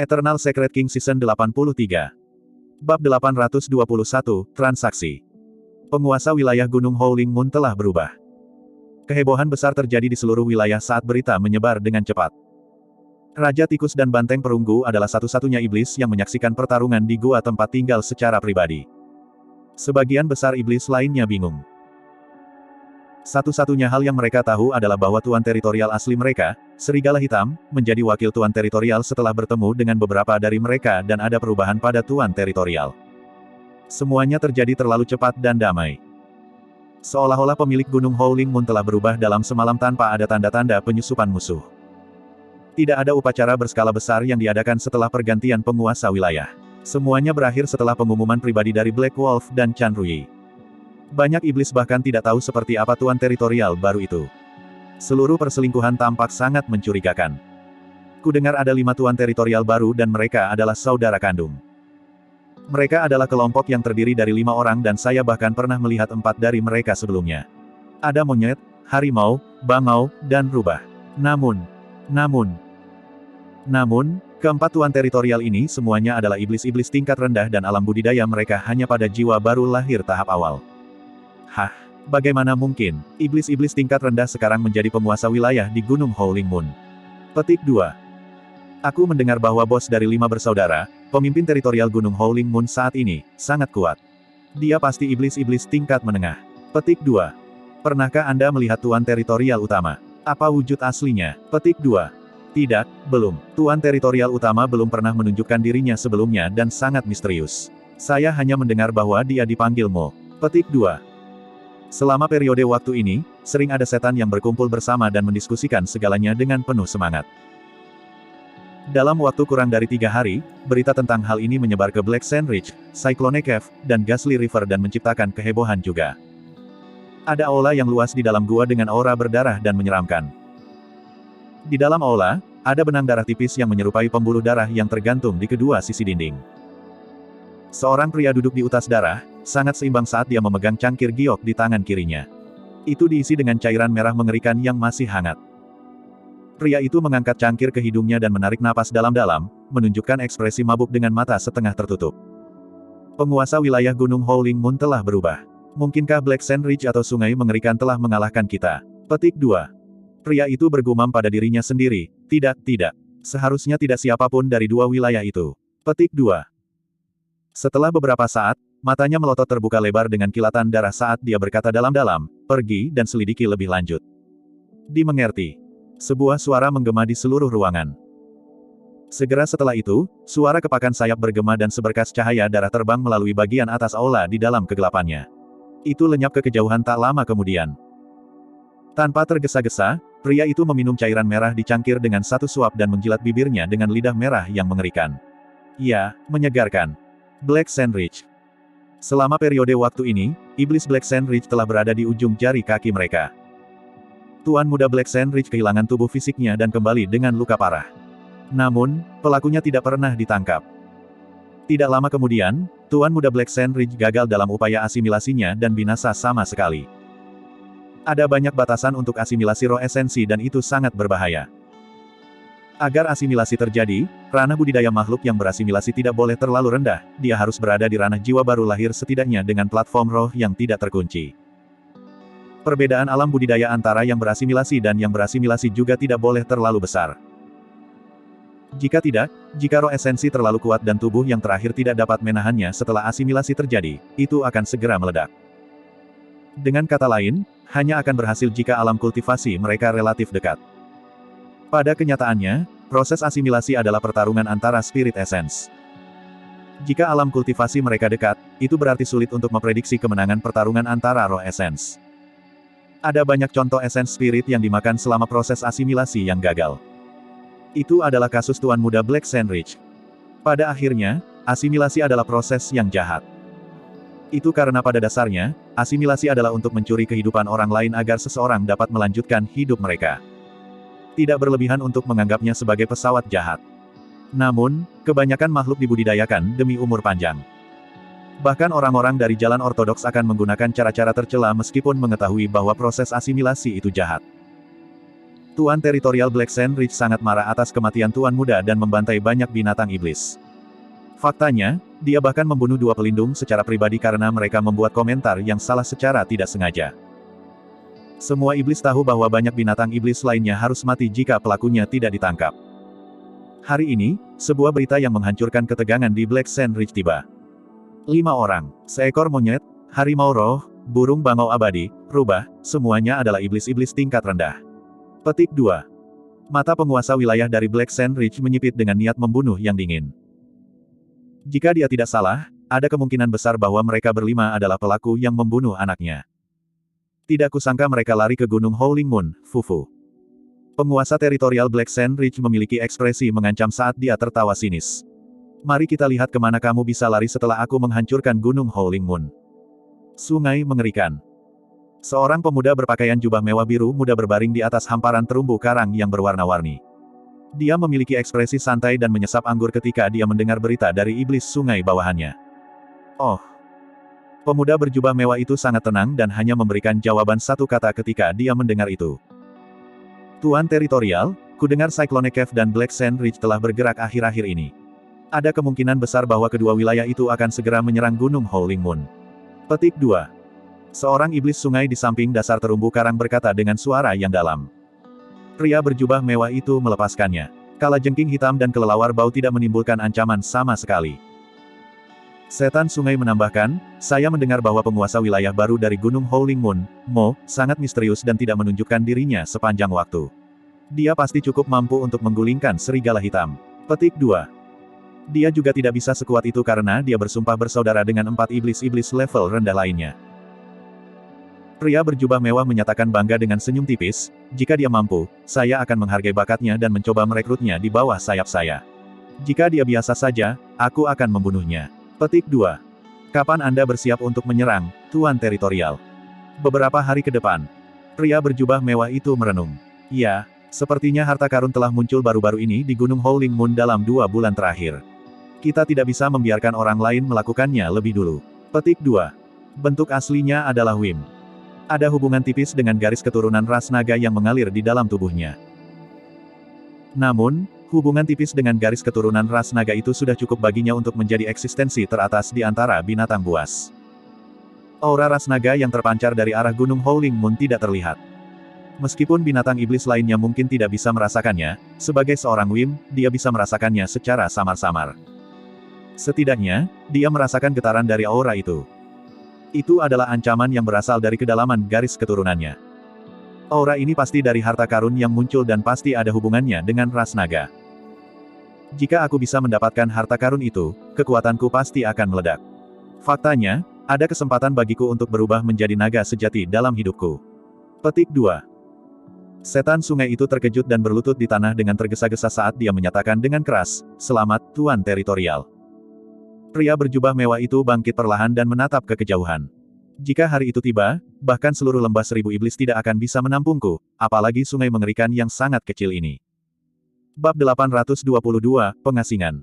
Eternal Secret King Season 83. Bab 821, Transaksi. Penguasa wilayah Gunung Howling Moon telah berubah. Kehebohan besar terjadi di seluruh wilayah saat berita menyebar dengan cepat. Raja Tikus dan Banteng Perunggu adalah satu-satunya iblis yang menyaksikan pertarungan di gua tempat tinggal secara pribadi. Sebagian besar iblis lainnya bingung. Satu-satunya hal yang mereka tahu adalah bahwa tuan teritorial asli mereka, Serigala Hitam, menjadi wakil tuan teritorial setelah bertemu dengan beberapa dari mereka dan ada perubahan pada tuan teritorial. Semuanya terjadi terlalu cepat dan damai. Seolah-olah pemilik Gunung Howling Moon telah berubah dalam semalam tanpa ada tanda-tanda penyusupan musuh. Tidak ada upacara berskala besar yang diadakan setelah pergantian penguasa wilayah. Semuanya berakhir setelah pengumuman pribadi dari Black Wolf dan Chan Rui. Banyak iblis bahkan tidak tahu seperti apa tuan teritorial baru itu. Seluruh perselingkuhan tampak sangat mencurigakan. Kudengar ada 5 tuan teritorial baru dan mereka adalah saudara kandung. Mereka adalah kelompok yang terdiri dari 5 orang dan saya bahkan pernah melihat 4 dari mereka sebelumnya. Ada monyet, harimau, bangau, dan rubah. Namun, keempat tuan teritorial ini semuanya adalah iblis-iblis tingkat rendah dan alam budidaya mereka hanya pada jiwa baru lahir tahap awal. Hah, bagaimana mungkin, iblis-iblis tingkat rendah sekarang menjadi penguasa wilayah di Gunung Howling Moon? Petik 2. Aku mendengar bahwa bos dari 5 bersaudara, pemimpin teritorial Gunung Howling Moon saat ini, sangat kuat. Dia pasti iblis-iblis tingkat menengah. Petik 2. Pernahkah Anda melihat tuan teritorial utama? Apa wujud aslinya? Petik 2. Tidak, belum. Tuan teritorial utama belum pernah menunjukkan dirinya sebelumnya dan sangat misterius. Saya hanya mendengar bahwa dia dipanggil Mo. Petik 2. Selama periode waktu ini, sering ada setan yang berkumpul bersama dan mendiskusikan segalanya dengan penuh semangat. Dalam waktu kurang dari 3 hari, berita tentang hal ini menyebar ke Black Sand Ridge, Cyclone Cave, dan Ghastly River dan menciptakan kehebohan juga. Ada aula yang luas di dalam gua dengan aura berdarah dan menyeramkan. Di dalam aula, ada benang darah tipis yang menyerupai pembuluh darah yang tergantung di kedua sisi dinding. Seorang pria duduk di utas darah, sangat seimbang saat dia memegang cangkir giok di tangan kirinya. Itu diisi dengan cairan merah mengerikan yang masih hangat. Pria itu mengangkat cangkir ke hidungnya dan menarik napas dalam-dalam, menunjukkan ekspresi mabuk dengan mata setengah tertutup. Penguasa wilayah Gunung Howling Moon telah berubah. Mungkinkah Black Sand Ridge atau sungai mengerikan telah mengalahkan kita? Petik 2. Pria itu bergumam pada dirinya sendiri, tidak. Seharusnya tidak siapapun dari 2 wilayah itu. Petik 2. Setelah beberapa saat, matanya melotot terbuka lebar dengan kilatan darah saat dia berkata dalam-dalam, pergi dan selidiki lebih lanjut. Dimengerti. Sebuah suara menggema di seluruh ruangan. Segera setelah itu, suara kepakan sayap bergema dan seberkas cahaya darah terbang melalui bagian atas aula di dalam kegelapannya. Itu lenyap ke kejauhan tak lama kemudian. Tanpa tergesa-gesa, pria itu meminum cairan merah di cangkir dengan satu suap dan menjilat bibirnya dengan lidah merah yang mengerikan. Ya, menyegarkan. Black Sand Ridge. Selama periode waktu ini, iblis Black Sand Ridge telah berada di ujung jari kaki mereka. Tuan muda Black Sand Ridge kehilangan tubuh fisiknya dan kembali dengan luka parah. Namun, pelakunya tidak pernah ditangkap. Tidak lama kemudian, Tuan muda Black Sand Ridge gagal dalam upaya asimilasinya dan binasa sama sekali. Ada banyak batasan untuk asimilasi roh esensi dan itu sangat berbahaya. Agar asimilasi terjadi, ranah budidaya makhluk yang berasimilasi tidak boleh terlalu rendah, dia harus berada di ranah jiwa baru lahir setidaknya dengan platform roh yang tidak terkunci. Perbedaan alam budidaya antara yang berasimilasi dan yang berasimilasi juga tidak boleh terlalu besar. Jika roh esensi terlalu kuat dan tubuh yang terakhir tidak dapat menahannya setelah asimilasi terjadi, itu akan segera meledak. Dengan kata lain, hanya akan berhasil jika alam kultivasi mereka relatif dekat. Pada kenyataannya, proses asimilasi adalah pertarungan antara spirit essence. Jika alam kultivasi mereka dekat, itu berarti sulit untuk memprediksi kemenangan pertarungan antara roh essence. Ada banyak contoh essence spirit yang dimakan selama proses asimilasi yang gagal. Itu adalah kasus Tuan Muda Black Sand Ridge. Pada akhirnya, asimilasi adalah proses yang jahat. Itu karena pada dasarnya, asimilasi adalah untuk mencuri kehidupan orang lain agar seseorang dapat melanjutkan hidup mereka. Tidak berlebihan untuk menganggapnya sebagai pesawat jahat. Namun, kebanyakan makhluk dibudidayakan demi umur panjang. Bahkan orang-orang dari jalan ortodoks akan menggunakan cara-cara tercela meskipun mengetahui bahwa proses asimilasi itu jahat. Tuan teritorial Black Sand Ridge sangat marah atas kematian Tuan Muda dan membantai banyak binatang iblis. Faktanya, dia bahkan membunuh 2 pelindung secara pribadi karena mereka membuat komentar yang salah secara tidak sengaja. Semua iblis tahu bahwa banyak binatang iblis lainnya harus mati jika pelakunya tidak ditangkap. Hari ini, sebuah berita yang menghancurkan ketegangan di Black Sand Ridge tiba. 5 orang, seekor monyet, harimau roh, burung bangau abadi, rubah, semuanya adalah iblis-iblis tingkat rendah. Petik 2. Mata penguasa wilayah dari Black Sand Ridge menyipit dengan niat membunuh yang dingin. Jika dia tidak salah, ada kemungkinan besar bahwa mereka berlima adalah pelaku yang membunuh anaknya. Tidak kusangka mereka lari ke Gunung Howling Moon, Fufu. Penguasa teritorial Black Sand Ridge memiliki ekspresi mengancam saat dia tertawa sinis. Mari kita lihat kemana kamu bisa lari setelah aku menghancurkan Gunung Howling Moon. Sungai mengerikan. Seorang pemuda berpakaian jubah mewah biru muda berbaring di atas hamparan terumbu karang yang berwarna-warni. Dia memiliki ekspresi santai dan menyesap anggur ketika dia mendengar berita dari iblis sungai bawahannya. Oh. Pemuda berjubah mewah itu sangat tenang dan hanya memberikan jawaban satu kata ketika dia mendengar itu. Tuan teritorial, kudengar Cyclone Cave dan Black Sand Ridge telah bergerak akhir-akhir ini. Ada kemungkinan besar bahwa kedua wilayah itu akan segera menyerang Gunung Howling Moon. Petik 2. Seorang iblis sungai di samping dasar terumbu karang berkata dengan suara yang dalam. Pria berjubah mewah itu melepaskannya. Kalajengking hitam dan kelelawar bau tidak menimbulkan ancaman sama sekali. Setan sungai menambahkan, saya mendengar bahwa penguasa wilayah baru dari Gunung Howling Moon, Mo, sangat misterius dan tidak menunjukkan dirinya sepanjang waktu. Dia pasti cukup mampu untuk menggulingkan serigala hitam. Petik 2. Dia juga tidak bisa sekuat itu karena dia bersumpah bersaudara dengan 4 iblis-iblis level rendah lainnya. Pria berjubah mewah menyatakan bangga dengan senyum tipis, jika dia mampu, saya akan menghargai bakatnya dan mencoba merekrutnya di bawah sayap saya. Jika dia biasa saja, aku akan membunuhnya. Petik 2. Kapan Anda bersiap untuk menyerang, Tuan teritorial? Beberapa hari ke depan. Pria berjubah mewah itu merenung. Ya, sepertinya harta karun telah muncul baru-baru ini di Gunung Howling Moon dalam 2 bulan terakhir. Kita tidak bisa membiarkan orang lain melakukannya lebih dulu. Petik 2. Bentuk aslinya adalah Wim. Ada hubungan tipis dengan garis keturunan ras naga yang mengalir di dalam tubuhnya. Namun, hubungan tipis dengan garis keturunan ras naga itu sudah cukup baginya untuk menjadi eksistensi teratas di antara binatang buas. Aura ras naga yang terpancar dari arah Gunung Howling Moon tidak terlihat. Meskipun binatang iblis lainnya mungkin tidak bisa merasakannya, sebagai seorang Wim, dia bisa merasakannya secara samar-samar. Setidaknya, dia merasakan getaran dari aura itu. Itu adalah ancaman yang berasal dari kedalaman garis keturunannya. Aura ini pasti dari harta karun yang muncul dan pasti ada hubungannya dengan ras naga. Jika aku bisa mendapatkan harta karun itu, kekuatanku pasti akan meledak. Faktanya, ada kesempatan bagiku untuk berubah menjadi naga sejati dalam hidupku. Petik 2. Setan sungai itu terkejut dan berlutut di tanah dengan tergesa-gesa saat dia menyatakan dengan keras, "Selamat, Tuan teritorial." Pria berjubah mewah itu bangkit perlahan dan menatap ke kejauhan. Jika hari itu tiba, bahkan seluruh lembah 1000 iblis tidak akan bisa menampungku, apalagi sungai mengerikan yang sangat kecil ini. Bab 822, Pengasingan.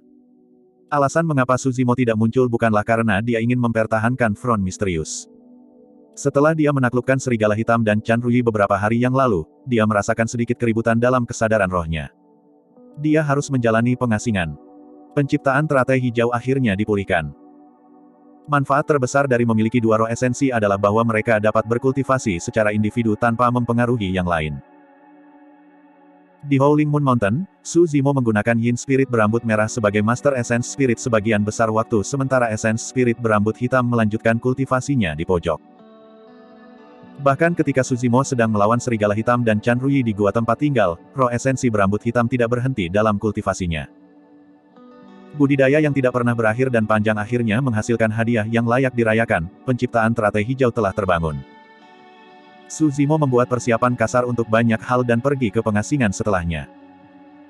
Alasan mengapa Suzimo tidak muncul bukanlah karena dia ingin mempertahankan front misterius. Setelah dia menaklukkan serigala hitam dan Chan Rui beberapa hari yang lalu, dia merasakan sedikit keributan dalam kesadaran rohnya. Dia harus menjalani pengasingan. Penciptaan teratai hijau akhirnya dipulihkan. Manfaat terbesar dari memiliki 2 roh esensi adalah bahwa mereka dapat berkultivasi secara individu tanpa mempengaruhi yang lain. Di Howling Moon Mountain, Su Zimo menggunakan Yin Spirit berambut merah sebagai Master Essence Spirit sebagian besar waktu sementara Essence Spirit berambut hitam melanjutkan kultivasinya di pojok. Bahkan ketika Su Zimo sedang melawan serigala hitam dan Chan Rui di gua tempat tinggal, roh esensi berambut hitam tidak berhenti dalam kultivasinya. Budidaya yang tidak pernah berakhir dan panjang akhirnya menghasilkan hadiah yang layak dirayakan, penciptaan teratai hijau telah terbangun. Su Zimo membuat persiapan kasar untuk banyak hal dan pergi ke pengasingan setelahnya.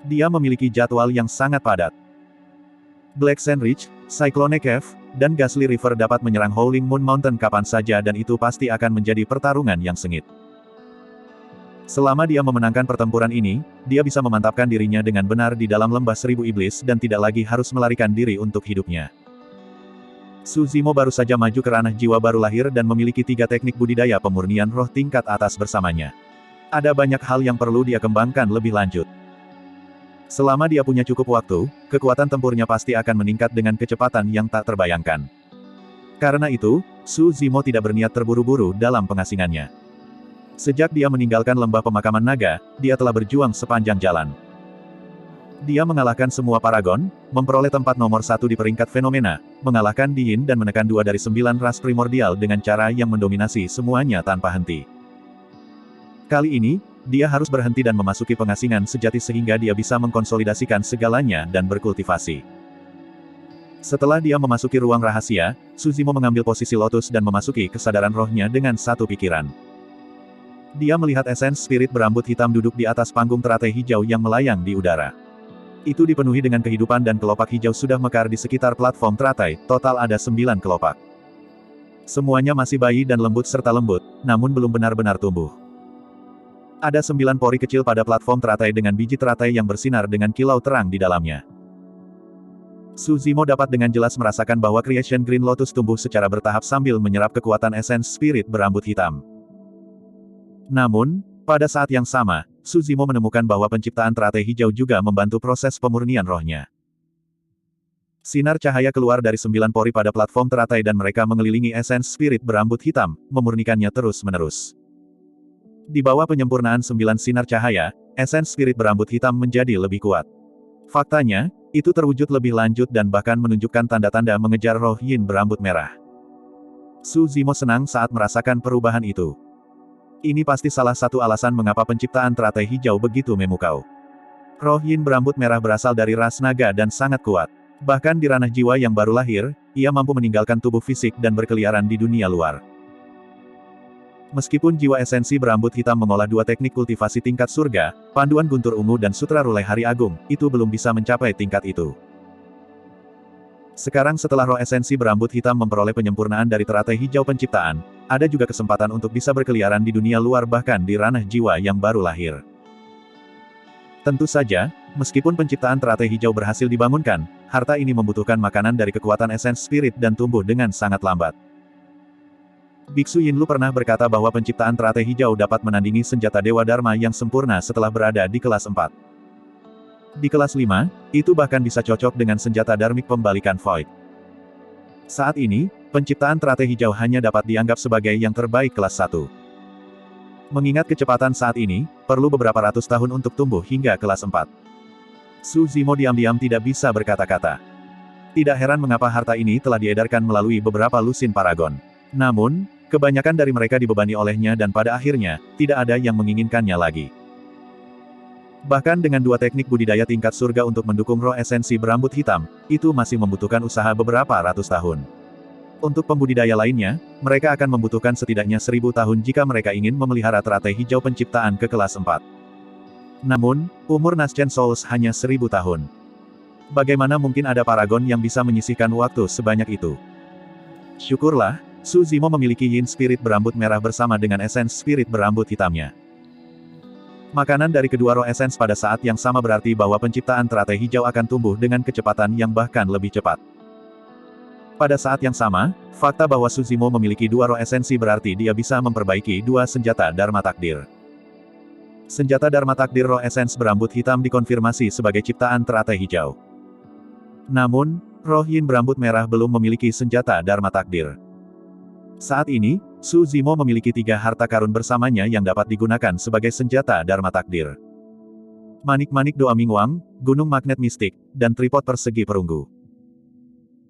Dia memiliki jadwal yang sangat padat. Black Sand Ridge, Cyclone Cave, dan Ghastly River dapat menyerang Howling Moon Mountain kapan saja dan itu pasti akan menjadi pertarungan yang sengit. Selama dia memenangkan pertempuran ini, dia bisa memantapkan dirinya dengan benar di dalam lembah 1000 iblis dan tidak lagi harus melarikan diri untuk hidupnya. Su Zimo baru saja maju ke ranah jiwa baru lahir dan memiliki 3 teknik budidaya pemurnian roh tingkat atas bersamanya. Ada banyak hal yang perlu dia kembangkan lebih lanjut. Selama dia punya cukup waktu, kekuatan tempurnya pasti akan meningkat dengan kecepatan yang tak terbayangkan. Karena itu, Su Zimo tidak berniat terburu-buru dalam pengasingannya. Sejak dia meninggalkan lembah pemakaman naga, dia telah berjuang sepanjang jalan. Dia mengalahkan semua paragon, memperoleh tempat nomor 1 di peringkat fenomena, mengalahkan Di Yin dan menekan 2 dari 9 ras primordial dengan cara yang mendominasi semuanya tanpa henti. Kali ini, dia harus berhenti dan memasuki pengasingan sejati sehingga dia bisa mengkonsolidasikan segalanya dan berkultivasi. Setelah dia memasuki ruang rahasia, Su Zimo mengambil posisi lotus dan memasuki kesadaran rohnya dengan satu pikiran. Dia melihat esens spirit berambut hitam duduk di atas panggung teratai hijau yang melayang di udara. Itu dipenuhi dengan kehidupan dan kelopak hijau sudah mekar di sekitar platform teratai, total ada 9 kelopak. Semuanya masih bayi dan lembut serta lembut, namun belum benar-benar tumbuh. Ada 9 pori kecil pada platform teratai dengan biji teratai yang bersinar dengan kilau terang di dalamnya. Su Zimo dapat dengan jelas merasakan bahwa Creation Green Lotus tumbuh secara bertahap sambil menyerap kekuatan esens spirit berambut hitam. Namun, pada saat yang sama, Su Zimo menemukan bahwa penciptaan teratai hijau juga membantu proses pemurnian rohnya. Sinar cahaya keluar dari 9 pori pada platform teratai dan mereka mengelilingi esens spirit berambut hitam, memurnikannya terus-menerus. Di bawah penyempurnaan 9 sinar cahaya, esens spirit berambut hitam menjadi lebih kuat. Faktanya, itu terwujud lebih lanjut dan bahkan menunjukkan tanda-tanda mengejar roh yin berambut merah. Su Zimo senang saat merasakan perubahan itu. Ini pasti salah satu alasan mengapa penciptaan teratai hijau begitu memukau. Roh yin berambut merah berasal dari ras naga dan sangat kuat. Bahkan di ranah jiwa yang baru lahir, ia mampu meninggalkan tubuh fisik dan berkeliaran di dunia luar. Meskipun jiwa esensi berambut hitam mengolah 2 teknik kultivasi tingkat surga, panduan guntur ungu dan sutra rulai hari agung, itu belum bisa mencapai tingkat itu. Sekarang setelah roh esensi berambut hitam memperoleh penyempurnaan dari teratai hijau penciptaan, ada juga kesempatan untuk bisa berkeliaran di dunia luar bahkan di ranah jiwa yang baru lahir. Tentu saja, meskipun penciptaan teratai hijau berhasil dibangunkan, harta ini membutuhkan makanan dari kekuatan esens spirit dan tumbuh dengan sangat lambat. Biksu Yinlu pernah berkata bahwa penciptaan teratai hijau dapat menandingi senjata Dewa Dharma yang sempurna setelah berada di kelas 4. Di kelas 5, itu bahkan bisa cocok dengan senjata Dharmic pembalikan Void. Saat ini, penciptaan teratai hijau hanya dapat dianggap sebagai yang terbaik kelas 1. Mengingat kecepatan saat ini, perlu beberapa ratus tahun untuk tumbuh hingga kelas 4. Su Zimo diam-diam tidak bisa berkata-kata. Tidak heran mengapa harta ini telah diedarkan melalui beberapa lusin paragon. Namun, kebanyakan dari mereka dibebani olehnya dan pada akhirnya, tidak ada yang menginginkannya lagi. Bahkan dengan 2 teknik budidaya tingkat surga untuk mendukung roh esensi berambut hitam, itu masih membutuhkan usaha beberapa ratus tahun. Untuk pembudidaya lainnya, mereka akan membutuhkan setidaknya 1000 tahun jika mereka ingin memelihara teratai hijau penciptaan ke kelas 4. Namun, umur Naschen Souls hanya 1000 tahun. Bagaimana mungkin ada paragon yang bisa menyisihkan waktu sebanyak itu? Syukurlah, Su Zimo memiliki yin spirit berambut merah bersama dengan esens spirit berambut hitamnya. Makanan dari kedua roh esens pada saat yang sama berarti bahwa penciptaan teratai hijau akan tumbuh dengan kecepatan yang bahkan lebih cepat. Pada saat yang sama, fakta bahwa Su Zimo memiliki 2 roh esensi berarti dia bisa memperbaiki 2 senjata Dharma Takdir. Senjata Dharma Takdir roh esens berambut hitam dikonfirmasi sebagai ciptaan teratai hijau. Namun, roh yin berambut merah belum memiliki senjata Dharma Takdir. Saat ini, Su Zimo memiliki 3 harta karun bersamanya yang dapat digunakan sebagai senjata Dharma Takdir. Manik-manik doa Mingwang, gunung magnet mistik, dan tripod persegi perunggu.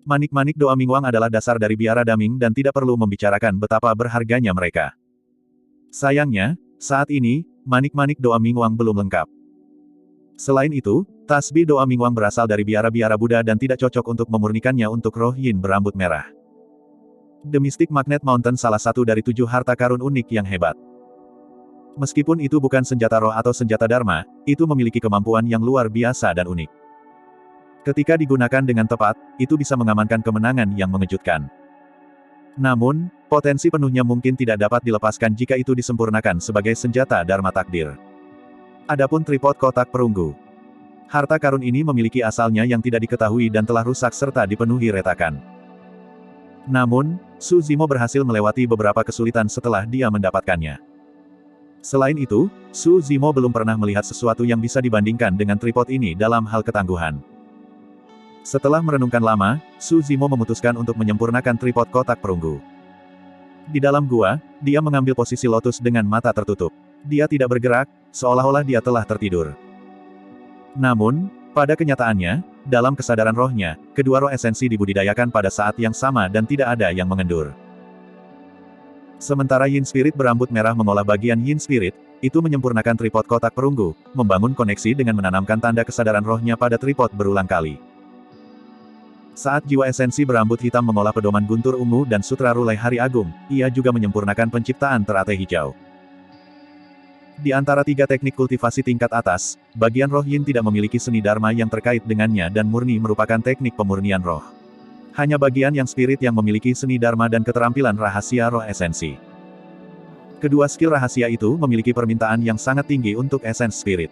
Manik-manik doa Mingwang adalah dasar dari biara daming dan tidak perlu membicarakan betapa berharganya mereka. Sayangnya, saat ini, manik-manik doa Mingwang belum lengkap. Selain itu, tasbih doa Mingwang berasal dari biara-biara Buddha dan tidak cocok untuk memurnikannya untuk roh yin berambut merah. The Mystic Magnet Mountain salah satu dari 7 harta karun unik yang hebat. Meskipun itu bukan senjata roh atau senjata Dharma, itu memiliki kemampuan yang luar biasa dan unik. Ketika digunakan dengan tepat, itu bisa mengamankan kemenangan yang mengejutkan. Namun, potensi penuhnya mungkin tidak dapat dilepaskan jika itu disempurnakan sebagai senjata Dharma Takdir. Adapun tripod kotak perunggu. Harta karun ini memiliki asalnya yang tidak diketahui dan telah rusak serta dipenuhi retakan. Namun, Su Zimo berhasil melewati beberapa kesulitan setelah dia mendapatkannya. Selain itu, Su Zimo belum pernah melihat sesuatu yang bisa dibandingkan dengan tripod ini dalam hal ketangguhan. Setelah merenungkan lama, Su Zimo memutuskan untuk menyempurnakan tripod kotak perunggu. Di dalam gua, dia mengambil posisi lotus dengan mata tertutup. Dia tidak bergerak, seolah-olah dia telah tertidur. Namun, pada kenyataannya, dalam kesadaran rohnya, kedua roh esensi dibudidayakan pada saat yang sama dan tidak ada yang mengendur. Sementara Yin Spirit berambut merah mengolah bagian Yin Spirit, itu menyempurnakan tripod kotak perunggu, membangun koneksi dengan menanamkan tanda kesadaran rohnya pada tripod berulang kali. Saat jiwa esensi berambut hitam mengolah pedoman guntur ungu dan sutra rulai hari agung, ia juga menyempurnakan penciptaan teratai hijau. Di antara tiga teknik kultivasi tingkat atas, bagian roh Yin tidak memiliki seni dharma yang terkait dengannya dan murni merupakan teknik pemurnian roh. Hanya bagian yang spirit yang memiliki seni dharma dan keterampilan rahasia roh esensi. Kedua skill rahasia itu memiliki permintaan yang sangat tinggi untuk esens spirit.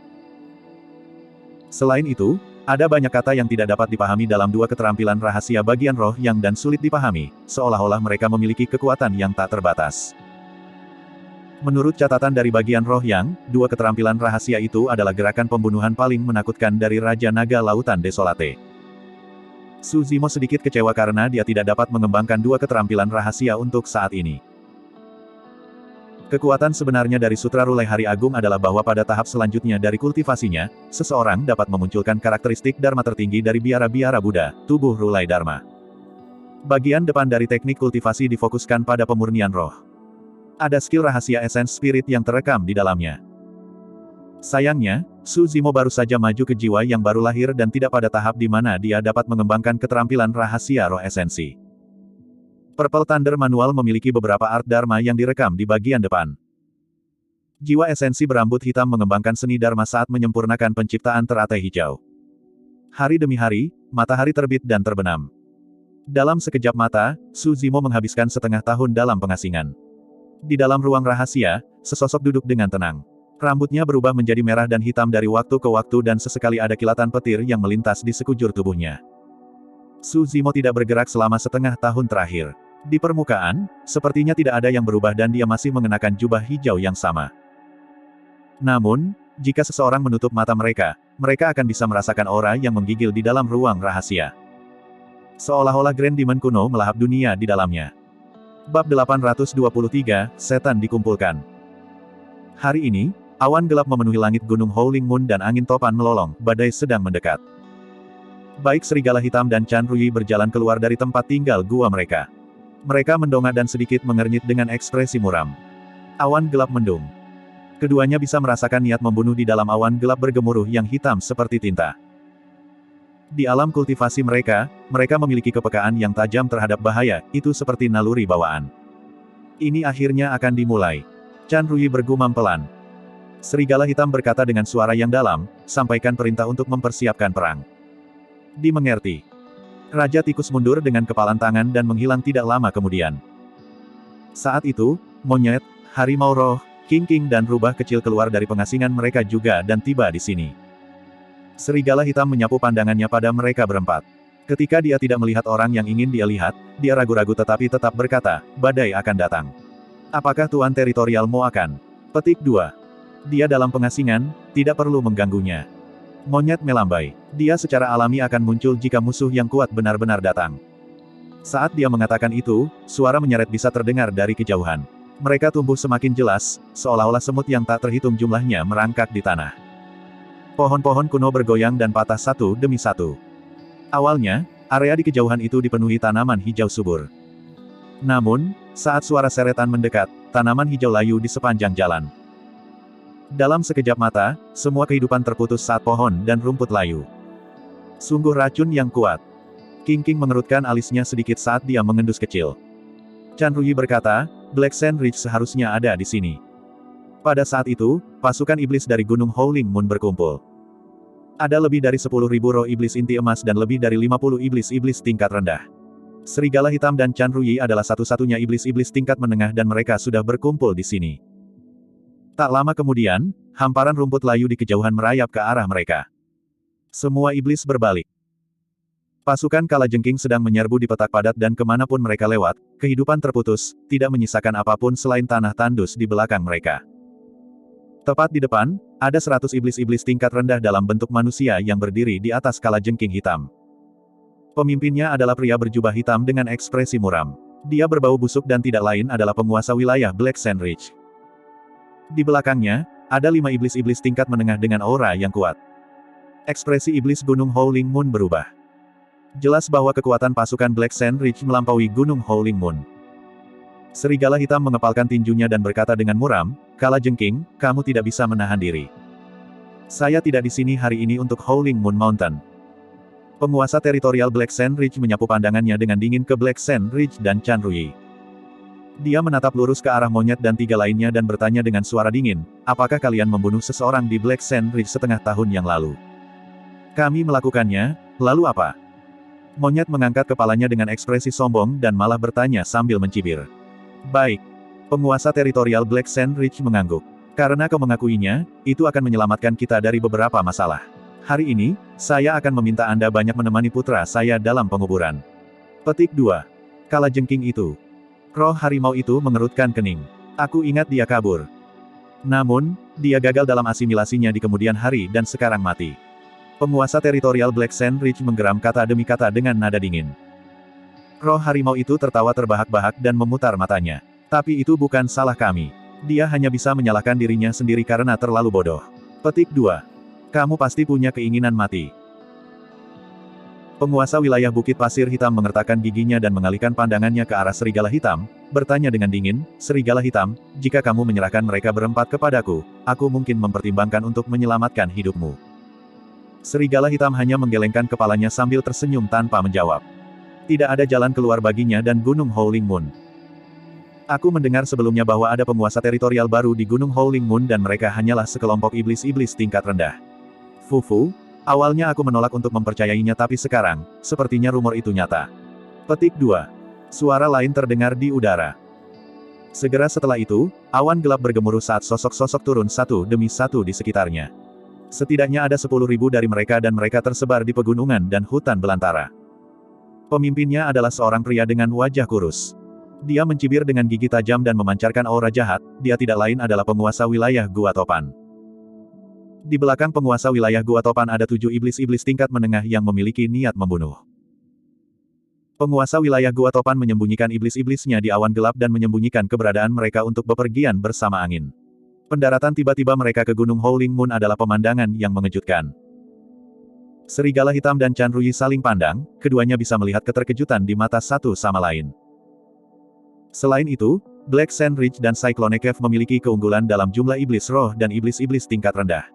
Selain itu, ada banyak kata yang tidak dapat dipahami dalam dua keterampilan rahasia bagian roh yang dan sulit dipahami, seolah-olah mereka memiliki kekuatan yang tak terbatas. Menurut catatan dari bagian roh yang, dua keterampilan rahasia itu adalah gerakan pembunuhan paling menakutkan dari Raja Naga Lautan Desolate. Su Zimo sedikit kecewa karena dia tidak dapat mengembangkan dua keterampilan rahasia untuk saat ini. Kekuatan sebenarnya dari Sutra Rulai Hari Agung adalah bahwa pada tahap selanjutnya dari kultivasinya, seseorang dapat memunculkan karakteristik Dharma tertinggi dari biara-biara Buddha, tubuh Rulai Dharma. Bagian depan dari teknik kultivasi difokuskan pada pemurnian roh. Ada skill rahasia esens spirit yang terekam di dalamnya. Sayangnya, Su Zimo baru saja maju ke jiwa yang baru lahir dan tidak pada tahap di mana dia dapat mengembangkan keterampilan rahasia roh esensi. Purple Thunder Manual memiliki beberapa art dharma yang direkam di bagian depan. Jiwa esensi berambut hitam mengembangkan seni dharma saat menyempurnakan penciptaan teratai hijau. Hari demi hari, matahari terbit dan terbenam. Dalam sekejap mata, Su Zimo menghabiskan setengah tahun dalam pengasingan. Di dalam ruang rahasia, sesosok duduk dengan tenang. Rambutnya berubah menjadi merah dan hitam dari waktu ke waktu dan sesekali ada kilatan petir yang melintas di sekujur tubuhnya. Su Zimo tidak bergerak selama setengah tahun terakhir. Di permukaan, sepertinya tidak ada yang berubah dan dia masih mengenakan jubah hijau yang sama. Namun, jika seseorang menutup mata mereka, mereka akan bisa merasakan aura yang menggigil di dalam ruang rahasia. Seolah-olah Grand Demon kuno melahap dunia di dalamnya. Bab 823, Setan dikumpulkan. Hari ini, awan gelap memenuhi langit Gunung Howling Moon dan angin topan melolong, badai sedang mendekat. Baik Serigala Hitam dan Chan Rui berjalan keluar dari tempat tinggal gua mereka. Mereka mendongak dan sedikit mengernyit dengan ekspresi muram. Awan gelap mendung. Keduanya bisa merasakan niat membunuh di dalam awan gelap bergemuruh yang hitam seperti tinta. Di alam kultivasi mereka, mereka memiliki kepekaan yang tajam terhadap bahaya, itu seperti naluri bawaan. Ini akhirnya akan dimulai. Chan Rui bergumam pelan. Serigala Hitam berkata dengan suara yang dalam, sampaikan perintah untuk mempersiapkan perang. Dimengerti. Raja Tikus mundur dengan kepalan tangan dan menghilang tidak lama kemudian. Saat itu, monyet, harimau roh, King dan rubah kecil keluar dari pengasingan mereka juga dan tiba di sini. Serigala Hitam menyapu pandangannya pada mereka berempat. Ketika dia tidak melihat orang yang ingin dia lihat, dia ragu-ragu tetapi tetap berkata, badai akan datang. Apakah Tuan Teritorial mau akan? Petik 2. Dia dalam pengasingan, tidak perlu mengganggunya. Monyet melambai. Dia secara alami akan muncul jika musuh yang kuat benar-benar datang. Saat dia mengatakan itu, suara menyeret bisa terdengar dari kejauhan. Mereka tumbuh semakin jelas, seolah-olah semut yang tak terhitung jumlahnya merangkak di tanah. Pohon-pohon kuno bergoyang dan patah satu demi satu. Awalnya, area di kejauhan itu dipenuhi tanaman hijau subur. Namun, saat suara seretan mendekat, tanaman hijau layu di sepanjang jalan. Dalam sekejap mata, semua kehidupan terputus saat pohon dan rumput layu. Sungguh racun yang kuat. King mengerutkan alisnya sedikit saat dia mengendus kecil. Chan Rui berkata, Black Sand Ridge seharusnya ada di sini. Pada saat itu, pasukan iblis dari Gunung Howling Moon berkumpul. Ada lebih dari 10.000 roh iblis inti emas dan lebih dari 50 iblis-iblis tingkat rendah. Serigala Hitam dan Chan Rui adalah satu-satunya iblis-iblis tingkat menengah dan mereka sudah berkumpul di sini. Tak lama kemudian, hamparan rumput layu di kejauhan merayap ke arah mereka. Semua iblis berbalik. Pasukan Kalajengking sedang menyerbu di petak padat dan kemanapun mereka lewat, kehidupan terputus, tidak menyisakan apapun selain tanah tandus di belakang mereka. Tepat di depan, ada 100 iblis-iblis tingkat rendah dalam bentuk manusia yang berdiri di atas kalajengking hitam. Pemimpinnya adalah pria berjubah hitam dengan ekspresi muram. Dia berbau busuk dan tidak lain adalah penguasa wilayah Black Sand Ridge. Di belakangnya, ada 5 iblis-iblis tingkat menengah dengan aura yang kuat. Ekspresi iblis Gunung Howling Moon berubah. Jelas bahwa kekuatan pasukan Black Sand Ridge melampaui Gunung Howling Moon. Serigala hitam mengepalkan tinjunya dan berkata dengan muram, "Kalajengking, kamu tidak bisa menahan diri. Saya tidak di sini hari ini untuk Howling Moon Mountain." Penguasa teritorial Black Sand Ridge menyapu pandangannya dengan dingin ke Black Sand Ridge dan Chan Rui. Dia menatap lurus ke arah monyet dan 3 lainnya dan bertanya dengan suara dingin, "Apakah kalian membunuh seseorang di Black Sand Ridge setengah tahun yang lalu?" "Kami melakukannya, lalu apa?" Monyet mengangkat kepalanya dengan ekspresi sombong dan malah bertanya sambil mencibir. "Baik." Penguasa teritorial Black Sand Ridge mengangguk. "Karena kau mengakuinya, itu akan menyelamatkan kita dari beberapa masalah. Hari ini, saya akan meminta Anda banyak menemani putra saya dalam penguburan." Petik 2. Kalajengking itu. Roh harimau itu mengerutkan kening. Aku ingat dia kabur. Namun, dia gagal dalam asimilasinya di kemudian hari dan sekarang mati. Penguasa teritorial Black Sand Ridge menggeram kata demi kata dengan nada dingin. Roh harimau itu tertawa terbahak-bahak dan memutar matanya. "Tapi itu bukan salah kami. Dia hanya bisa menyalahkan dirinya sendiri karena terlalu bodoh." Petik 2. Kamu pasti punya keinginan mati. Penguasa wilayah Bukit Pasir Hitam mengertakkan giginya dan mengalihkan pandangannya ke arah serigala hitam, bertanya dengan dingin, "Serigala hitam, jika kamu menyerahkan mereka berempat kepadaku, aku mungkin mempertimbangkan untuk menyelamatkan hidupmu." Serigala hitam hanya menggelengkan kepalanya sambil tersenyum tanpa menjawab. Tidak ada jalan keluar baginya dan Gunung Howling Moon. Aku mendengar sebelumnya bahwa ada penguasa teritorial baru di Gunung Howling Moon dan mereka hanyalah sekelompok iblis-iblis tingkat rendah. Fufu, awalnya aku menolak untuk mempercayainya tapi sekarang, sepertinya rumor itu nyata. Petik 2. Suara lain terdengar di udara. Segera setelah itu, awan gelap bergemuruh saat sosok-sosok turun satu demi satu di sekitarnya. Setidaknya ada 10.000 dari mereka dan mereka tersebar di pegunungan dan hutan belantara. Pemimpinnya adalah seorang pria dengan wajah kurus. Dia mencibir dengan gigi tajam dan memancarkan aura jahat, dia tidak lain adalah penguasa wilayah Gua Topan. Di belakang penguasa wilayah Gua Topan ada 7 iblis-iblis tingkat menengah yang memiliki niat membunuh. Penguasa wilayah Gua Topan menyembunyikan iblis-iblisnya di awan gelap dan menyembunyikan keberadaan mereka untuk bepergian bersama angin. Pendaratan tiba-tiba mereka ke Gunung Howling Moon adalah pemandangan yang mengejutkan. Serigala hitam dan Chan Rui saling pandang, keduanya bisa melihat keterkejutan di mata satu sama lain. Selain itu, Black Sand Ridge dan Cyclone Cave memiliki keunggulan dalam jumlah iblis roh dan iblis-iblis tingkat rendah.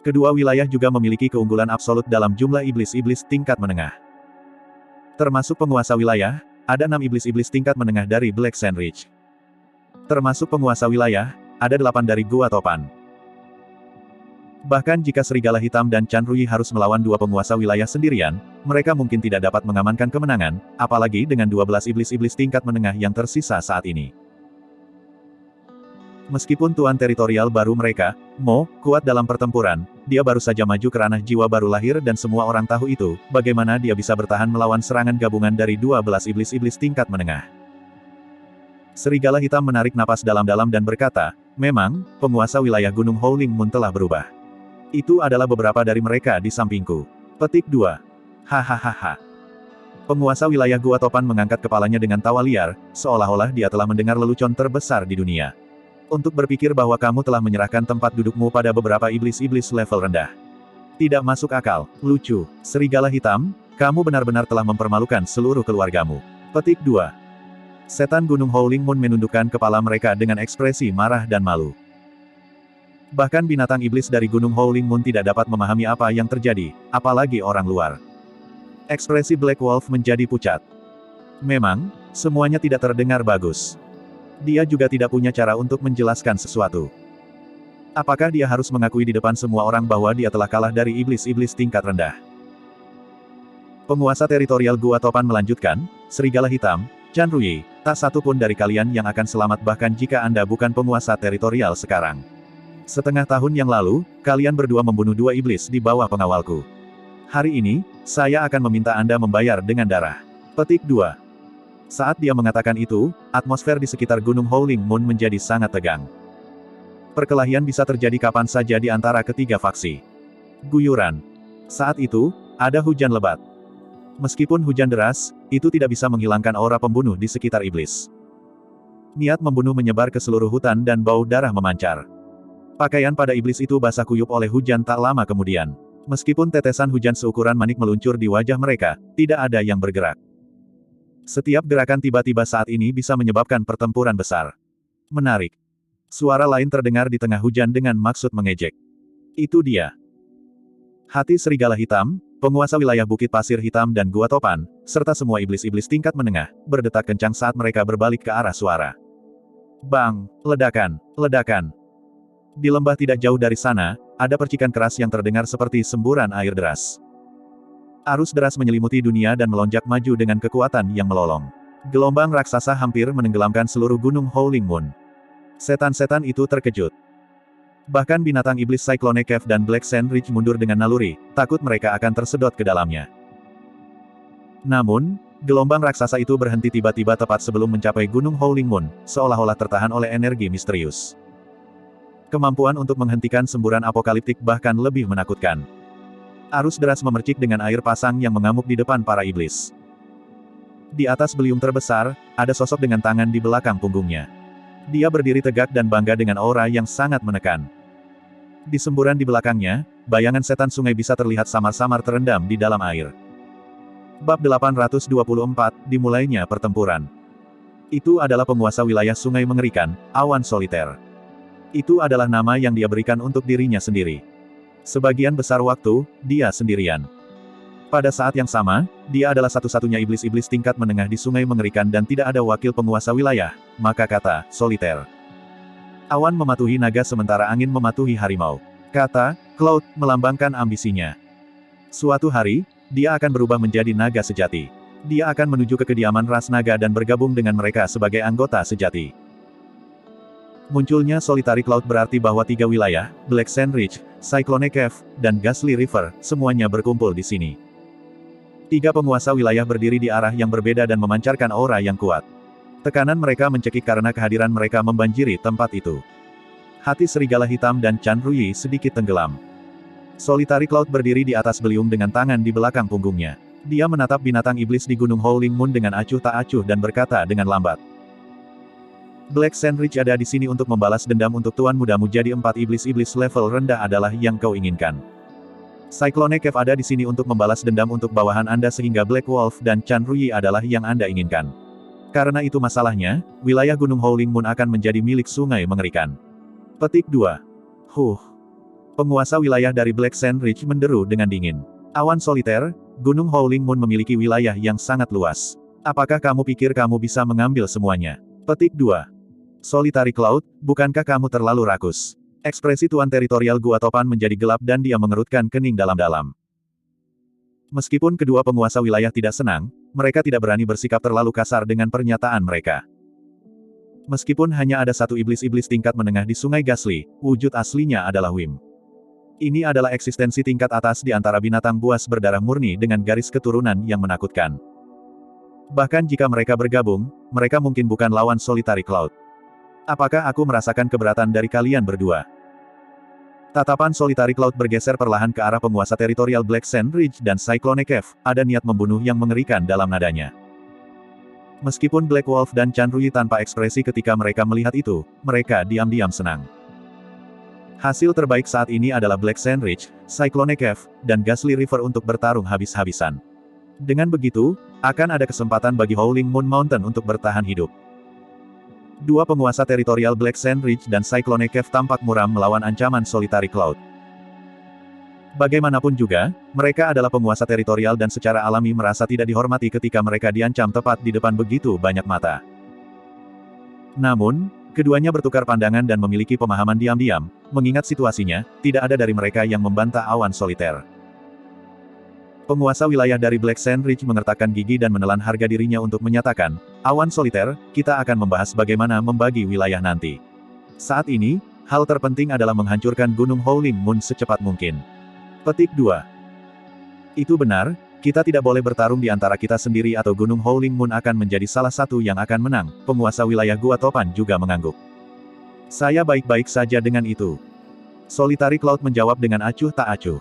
Kedua wilayah juga memiliki keunggulan absolut dalam jumlah iblis-iblis tingkat menengah. Termasuk penguasa wilayah, ada 6 iblis-iblis tingkat menengah dari Black Sand Ridge. Termasuk penguasa wilayah, ada 8 dari Gua Topan. Bahkan jika Serigala Hitam dan Chan Rui harus melawan 2 penguasa wilayah sendirian, mereka mungkin tidak dapat mengamankan kemenangan, apalagi dengan 12 iblis-iblis tingkat menengah yang tersisa saat ini. Meskipun tuan teritorial baru mereka, Mo, kuat dalam pertempuran, dia baru saja maju ke ranah jiwa baru lahir dan semua orang tahu itu, bagaimana dia bisa bertahan melawan serangan gabungan dari 12 iblis-iblis tingkat menengah. Serigala Hitam menarik napas dalam-dalam dan berkata, "Memang, penguasa wilayah Gunung Howling Moon telah berubah. Itu adalah beberapa dari mereka di sampingku." Petik 2. Hahaha. Penguasa wilayah Gua Topan mengangkat kepalanya dengan tawa liar, seolah-olah dia telah mendengar lelucon terbesar di dunia. "Untuk berpikir bahwa kamu telah menyerahkan tempat dudukmu pada beberapa iblis-iblis level rendah. Tidak masuk akal, lucu. Serigala Hitam, kamu benar-benar telah mempermalukan seluruh keluargamu." Petik 2. Setan Gunung Howling Moon menundukkan kepala mereka dengan ekspresi marah dan malu. Bahkan binatang iblis dari Gunung Howling Moon tidak dapat memahami apa yang terjadi, apalagi orang luar. Ekspresi Black Wolf menjadi pucat. Memang, semuanya tidak terdengar bagus. Dia juga tidak punya cara untuk menjelaskan sesuatu. Apakah dia harus mengakui di depan semua orang bahwa dia telah kalah dari iblis-iblis tingkat rendah? Penguasa teritorial Gua Topan melanjutkan, "Serigala Hitam, Chan Rui, tak satu pun dari kalian yang akan selamat bahkan jika Anda bukan penguasa teritorial sekarang. Setengah tahun yang lalu, kalian berdua membunuh 2 iblis di bawah pengawalku. Hari ini, saya akan meminta Anda membayar dengan darah." Petik 2. Saat dia mengatakan itu, atmosfer di sekitar Gunung Howling Moon menjadi sangat tegang. Perkelahian bisa terjadi kapan saja di antara ketiga faksi. Guyuran. Saat itu, ada hujan lebat. Meskipun hujan deras, itu tidak bisa menghilangkan aura pembunuh di sekitar iblis. Niat membunuh menyebar ke seluruh hutan dan bau darah memancar. Pakaian pada iblis itu basah kuyup oleh hujan tak lama kemudian. Meskipun tetesan hujan seukuran manik meluncur di wajah mereka, tidak ada yang bergerak. Setiap gerakan tiba-tiba saat ini bisa menyebabkan pertempuran besar. Menarik. Suara lain terdengar di tengah hujan dengan maksud mengejek. Itu dia. Hati serigala hitam, penguasa wilayah Bukit Pasir Hitam dan Gua Topan, serta semua iblis-iblis tingkat menengah, berdetak kencang saat mereka berbalik ke arah suara. Bang! Ledakan! Ledakan! Di lembah tidak jauh dari sana, ada percikan keras yang terdengar seperti semburan air deras. Arus deras menyelimuti dunia dan melonjak maju dengan kekuatan yang melolong. Gelombang raksasa hampir menenggelamkan seluruh gunung Howling Moon. Setan-setan itu terkejut. Bahkan binatang iblis Cyclone Cave dan Black Sand Ridge mundur dengan naluri, takut mereka akan tersedot ke dalamnya. Namun, gelombang raksasa itu berhenti tiba-tiba tepat sebelum mencapai gunung Howling Moon, seolah-olah tertahan oleh energi misterius. Kemampuan untuk menghentikan semburan apokaliptik bahkan lebih menakutkan. Arus deras memercik dengan air pasang yang mengamuk di depan para iblis. Di atas beliung terbesar, ada sosok dengan tangan di belakang punggungnya. Dia berdiri tegak dan bangga dengan aura yang sangat menekan. Di semburan di belakangnya, bayangan setan sungai bisa terlihat samar-samar terendam di dalam air. Bab 824, dimulainya pertempuran. Itu adalah penguasa wilayah sungai mengerikan, Awan Soliter. Itu adalah nama yang dia berikan untuk dirinya sendiri. Sebagian besar waktu, dia sendirian. Pada saat yang sama, dia adalah satu-satunya iblis-iblis tingkat menengah di sungai mengerikan dan tidak ada wakil penguasa wilayah, maka kata, Soliter. Awan mematuhi naga sementara angin mematuhi harimau. Kata, Cloud, melambangkan ambisinya. Suatu hari, dia akan berubah menjadi naga sejati. Dia akan menuju ke kediaman ras naga dan bergabung dengan mereka sebagai anggota sejati. Munculnya Solitary Cloud berarti bahwa tiga wilayah, Black Sand Ridge, Cyclone Cave, dan Ghastly River, semuanya berkumpul di sini. Tiga penguasa wilayah berdiri di arah yang berbeda dan memancarkan aura yang kuat. Tekanan mereka mencekik karena kehadiran mereka membanjiri tempat itu. Hati serigala hitam dan Chan Ruyi sedikit tenggelam. Solitary Cloud berdiri di atas beliung dengan tangan di belakang punggungnya. Dia menatap binatang iblis di Gunung Howling Moon dengan acuh tak acuh dan berkata dengan lambat. Black Sand Ridge ada di sini untuk membalas dendam untuk tuan mudamu jadi 4 iblis-iblis level rendah adalah yang kau inginkan. Cyclone Cave ada di sini untuk membalas dendam untuk bawahan Anda sehingga Black Wolf dan Chan Ruyi adalah yang Anda inginkan. Karena itu masalahnya, wilayah Gunung Howling Moon akan menjadi milik sungai mengerikan. Petik 2. Penguasa wilayah dari Black Sand Ridge menderu dengan dingin. Awan Soliter, Gunung Howling Moon memiliki wilayah yang sangat luas. Apakah kamu pikir kamu bisa mengambil semuanya? Petik 2. Solitary Cloud, bukankah kamu terlalu rakus? Ekspresi Tuan Teritorial Gua Topan menjadi gelap dan dia mengerutkan kening dalam-dalam. Meskipun kedua penguasa wilayah tidak senang, mereka tidak berani bersikap terlalu kasar dengan pernyataan mereka. Meskipun hanya ada satu iblis-iblis tingkat menengah di Sungai Ghastly, wujud aslinya adalah Wim. Ini adalah eksistensi tingkat atas di antara binatang buas berdarah murni dengan garis keturunan yang menakutkan. Bahkan jika mereka bergabung, mereka mungkin bukan lawan Solitary Cloud. Apakah aku merasakan keberatan dari kalian berdua? Tatapan Solitary Cloud bergeser perlahan ke arah penguasa teritorial Black Sand Ridge dan Cyclone Cave, ada niat membunuh yang mengerikan dalam nadanya. Meskipun Black Wolf dan Chan Ruyi tanpa ekspresi ketika mereka melihat itu, mereka diam-diam senang. Hasil terbaik saat ini adalah Black Sand Ridge, Cyclone Cave, dan Ghastly River untuk bertarung habis-habisan. Dengan begitu, akan ada kesempatan bagi Howling Moon Mountain untuk bertahan hidup. Dua penguasa teritorial Black Sand Ridge dan Cyclone Cave tampak muram melawan ancaman Solitary Cloud. Bagaimanapun juga, mereka adalah penguasa teritorial dan secara alami merasa tidak dihormati ketika mereka diancam tepat di depan begitu banyak mata. Namun, keduanya bertukar pandangan dan memiliki pemahaman diam-diam, mengingat situasinya, tidak ada dari mereka yang membantah Awan Soliter. Penguasa wilayah dari Black Sand Ridge mengertakkan gigi dan menelan harga dirinya untuk menyatakan, Awan Soliter, kita akan membahas bagaimana membagi wilayah nanti. Saat ini, hal terpenting adalah menghancurkan Gunung Howling Moon secepat mungkin. Petik 2. Itu benar, kita tidak boleh bertarung di antara kita sendiri atau Gunung Howling Moon akan menjadi salah satu yang akan menang, penguasa wilayah Gua Topan juga mengangguk. Saya baik-baik saja dengan itu. Solitary Cloud menjawab dengan acuh tak acuh.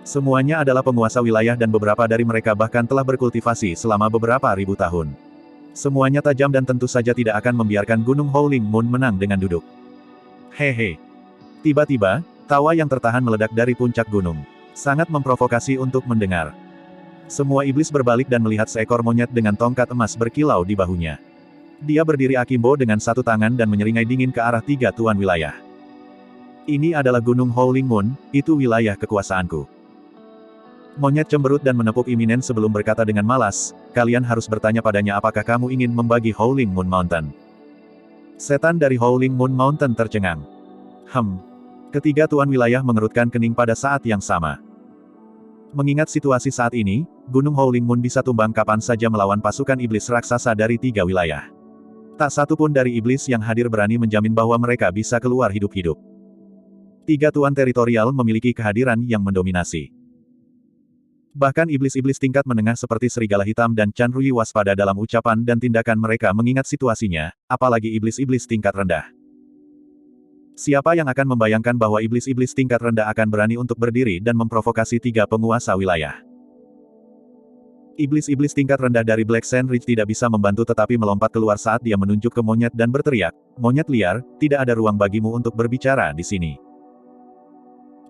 Semuanya adalah penguasa wilayah dan beberapa dari mereka bahkan telah berkultivasi selama beberapa ribu tahun. Semuanya tajam dan tentu saja tidak akan membiarkan Gunung Howling Moon menang dengan duduk. Hehe. Tiba-tiba, tawa yang tertahan meledak dari puncak gunung. Sangat memprovokasi untuk mendengar. Semua iblis berbalik dan melihat seekor monyet dengan tongkat emas berkilau di bahunya. Dia berdiri akimbo dengan satu tangan dan menyeringai dingin ke arah tiga tuan wilayah. Ini adalah Gunung Howling Moon, itu wilayah kekuasaanku. Monyet cemberut dan menepuk Iminen sebelum berkata dengan malas, kalian harus bertanya padanya apakah kamu ingin membagi Howling Moon Mountain. Setan dari Howling Moon Mountain tercengang. Ketiga tuan wilayah mengerutkan kening pada saat yang sama. Mengingat situasi saat ini, Gunung Howling Moon bisa tumbang kapan saja melawan pasukan iblis raksasa dari tiga wilayah. Tak satu pun dari iblis yang hadir berani menjamin bahwa mereka bisa keluar hidup-hidup. Tiga tuan teritorial memiliki kehadiran yang mendominasi. Bahkan iblis-iblis tingkat menengah seperti Serigala Hitam dan Chan Rui waspada dalam ucapan dan tindakan mereka mengingat situasinya, apalagi iblis-iblis tingkat rendah. Siapa yang akan membayangkan bahwa iblis-iblis tingkat rendah akan berani untuk berdiri dan memprovokasi tiga penguasa wilayah? Iblis-iblis tingkat rendah dari Black Sand Ridge tidak bisa membantu tetapi melompat keluar saat dia menunjuk ke monyet dan berteriak, "Monyet liar, tidak ada ruang bagimu untuk berbicara di sini."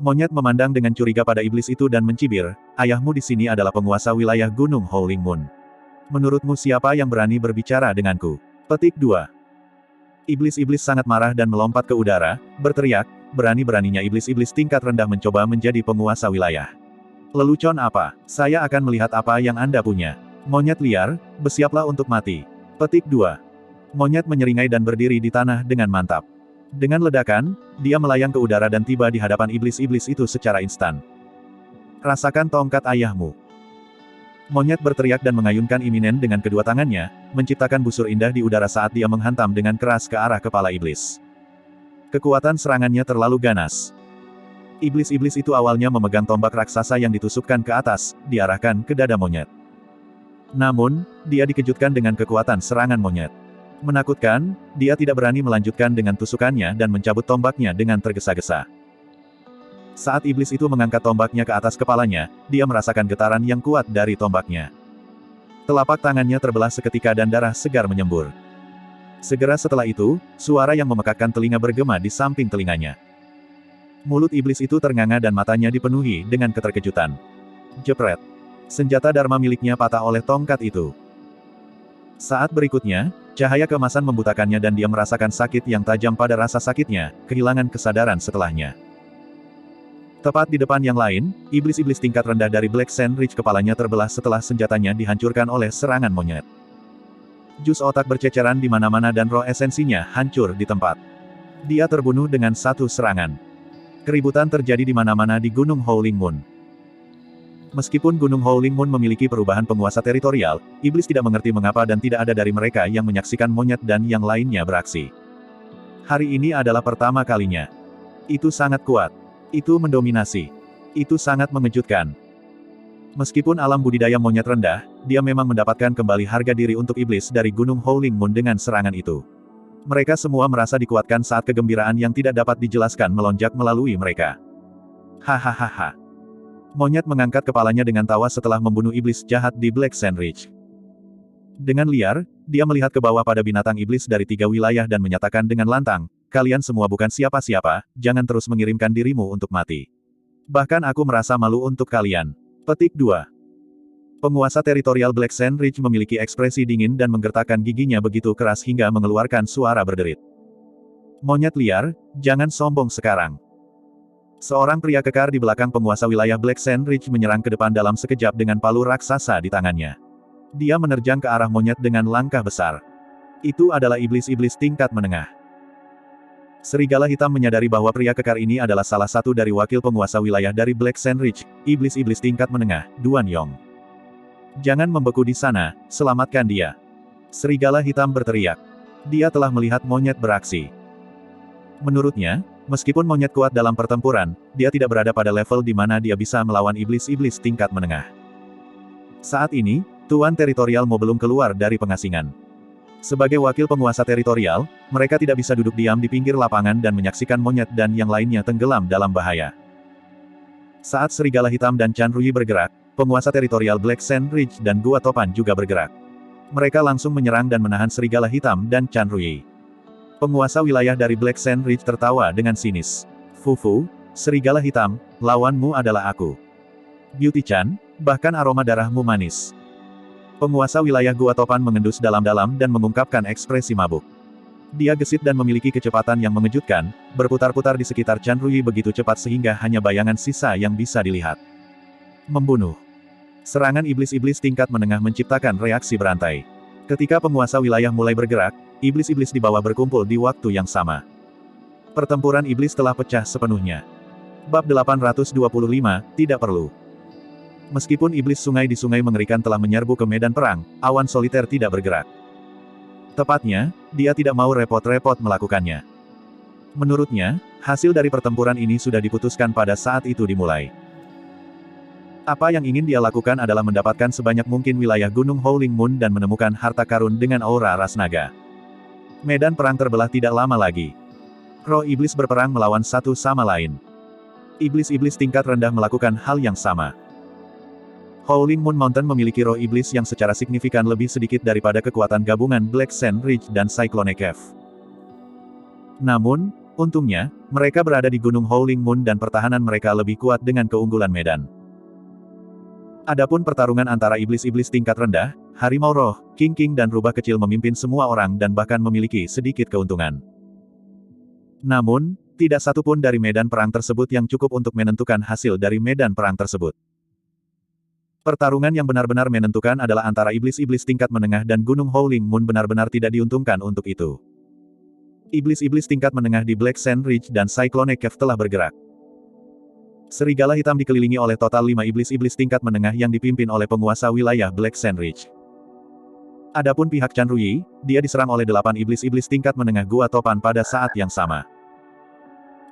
Monyet memandang dengan curiga pada iblis itu dan mencibir, "Ayahmu di sini adalah penguasa wilayah Gunung Howling Moon. Menurutmu siapa yang berani berbicara denganku?" Petik 2. Iblis-iblis sangat marah dan melompat ke udara, berteriak, berani-beraninya iblis-iblis tingkat rendah mencoba menjadi penguasa wilayah. Lelucon apa? Saya akan melihat apa yang Anda punya. Monyet liar, bersiaplah untuk mati. Petik 2. Monyet menyeringai dan berdiri di tanah dengan mantap. Dengan ledakan, dia melayang ke udara dan tiba di hadapan iblis-iblis itu secara instan. Rasakan tongkat ayahmu. Monyet berteriak dan mengayunkan Iminen dengan kedua tangannya, menciptakan busur indah di udara saat dia menghantam dengan keras ke arah kepala iblis. Kekuatan serangannya terlalu ganas. Iblis-iblis itu awalnya memegang tombak raksasa yang ditusukkan ke atas, diarahkan ke dada monyet. Namun, dia dikejutkan dengan kekuatan serangan monyet. Menakutkan, dia tidak berani melanjutkan dengan tusukannya dan mencabut tombaknya dengan tergesa-gesa. Saat iblis itu mengangkat tombaknya ke atas kepalanya, dia merasakan getaran yang kuat dari tombaknya. Telapak tangannya terbelah seketika dan darah segar menyembur. Segera setelah itu, suara yang memekakkan telinga bergema di samping telinganya. Mulut iblis itu ternganga dan matanya dipenuhi dengan keterkejutan. Jepret. Senjata Dharma miliknya patah oleh tongkat itu. Saat berikutnya, cahaya keemasan membutakannya dan dia merasakan sakit yang tajam pada rasa sakitnya, kehilangan kesadaran setelahnya. Tepat di depan yang lain, iblis-iblis tingkat rendah dari Black Sand Ridge kepalanya terbelah setelah senjatanya dihancurkan oleh serangan monyet. Jus otak berceceran di mana-mana dan roh esensinya hancur di tempat. Dia terbunuh dengan satu serangan. Keributan terjadi di mana-mana di Gunung Howling Moon. Meskipun Gunung Howling Moon memiliki perubahan penguasa teritorial, iblis tidak mengerti mengapa dan tidak ada dari mereka yang menyaksikan monyet dan yang lainnya beraksi. Hari ini adalah pertama kalinya. Itu sangat kuat. Itu mendominasi. Itu sangat mengejutkan. Meskipun alam budidaya monyet rendah, dia memang mendapatkan kembali harga diri untuk iblis dari Gunung Howling Moon dengan serangan itu. Mereka semua merasa dikuatkan saat kegembiraan yang tidak dapat dijelaskan melonjak melalui mereka. Hahaha. Monyet mengangkat kepalanya dengan tawa setelah membunuh iblis jahat di Black Sand Ridge. Dengan liar, dia melihat ke bawah pada binatang iblis dari tiga wilayah dan menyatakan dengan lantang, "Kalian semua bukan siapa-siapa, jangan terus mengirimkan dirimu untuk mati. Bahkan aku merasa malu untuk kalian." Petik 2. Penguasa teritorial Black Sand Ridge memiliki ekspresi dingin dan menggertakkan giginya begitu keras hingga mengeluarkan suara berderit. "Monyet liar, jangan sombong sekarang." Seorang pria kekar di belakang penguasa wilayah Black Sand Ridge menyerang ke depan dalam sekejap dengan palu raksasa di tangannya. Dia menerjang ke arah monyet dengan langkah besar. Itu adalah iblis-iblis tingkat menengah. Serigala Hitam menyadari bahwa pria kekar ini adalah salah satu dari wakil penguasa wilayah dari Black Sand Ridge, iblis-iblis tingkat menengah, Duan Yong. "Jangan membeku di sana, selamatkan dia." Serigala Hitam berteriak. Dia telah melihat monyet beraksi. Menurutnya, meskipun monyet kuat dalam pertempuran, dia tidak berada pada level di mana dia bisa melawan iblis-iblis tingkat menengah. Saat ini, Tuan Teritorial Mo belum keluar dari pengasingan. Sebagai wakil penguasa teritorial, mereka tidak bisa duduk diam di pinggir lapangan dan menyaksikan monyet dan yang lainnya tenggelam dalam bahaya. Saat Serigala Hitam dan Chan Rui bergerak, penguasa teritorial Black Sand Ridge dan Gua Topan juga bergerak. Mereka langsung menyerang dan menahan Serigala Hitam dan Chan Rui. Penguasa wilayah dari Black Sand Ridge tertawa dengan sinis. Fufu, Serigala Hitam, lawanmu adalah aku. Beauty Chan, bahkan aroma darahmu manis. Penguasa wilayah Gua Topan mengendus dalam-dalam dan mengungkapkan ekspresi mabuk. Dia gesit dan memiliki kecepatan yang mengejutkan, berputar-putar di sekitar Chan Rui begitu cepat sehingga hanya bayangan sisa yang bisa dilihat. Membunuh. Serangan iblis-iblis tingkat menengah menciptakan reaksi berantai. Ketika penguasa wilayah mulai bergerak, iblis-iblis di bawah berkumpul di waktu yang sama. Pertempuran iblis telah pecah sepenuhnya. Bab 825, tidak perlu. Meskipun iblis sungai di sungai mengerikan telah menyerbu ke medan perang, awan soliter tidak bergerak. Tepatnya, dia tidak mau repot-repot melakukannya. Menurutnya, hasil dari pertempuran ini sudah diputuskan pada saat itu dimulai. Apa yang ingin dia lakukan adalah mendapatkan sebanyak mungkin wilayah Gunung Howling Moon dan menemukan harta karun dengan aura ras naga. Medan perang terbelah tidak lama lagi. Roh iblis berperang melawan satu sama lain. Iblis-iblis tingkat rendah melakukan hal yang sama. Howling Moon Mountain memiliki roh iblis yang secara signifikan lebih sedikit daripada kekuatan gabungan Black Sand Ridge dan Cyclone Cave. Namun, untungnya, mereka berada di Gunung Howling Moon dan pertahanan mereka lebih kuat dengan keunggulan medan. Adapun pertarungan antara iblis-iblis tingkat rendah, Harimau Roh, King dan Rubah Kecil memimpin semua orang dan bahkan memiliki sedikit keuntungan. Namun, tidak satu pun dari medan perang tersebut yang cukup untuk menentukan hasil dari medan perang tersebut. Pertarungan yang benar-benar menentukan adalah antara iblis-iblis tingkat menengah dan Gunung Howling Moon benar-benar tidak diuntungkan untuk itu. Iblis-iblis tingkat menengah di Black Sand Ridge dan Cyclone Cave telah bergerak. Serigala Hitam dikelilingi oleh total 5 iblis-iblis tingkat menengah yang dipimpin oleh penguasa wilayah Black Sand Ridge. Adapun pihak Chan Rui, dia diserang oleh 8 iblis-iblis tingkat menengah Gua Topan pada saat yang sama.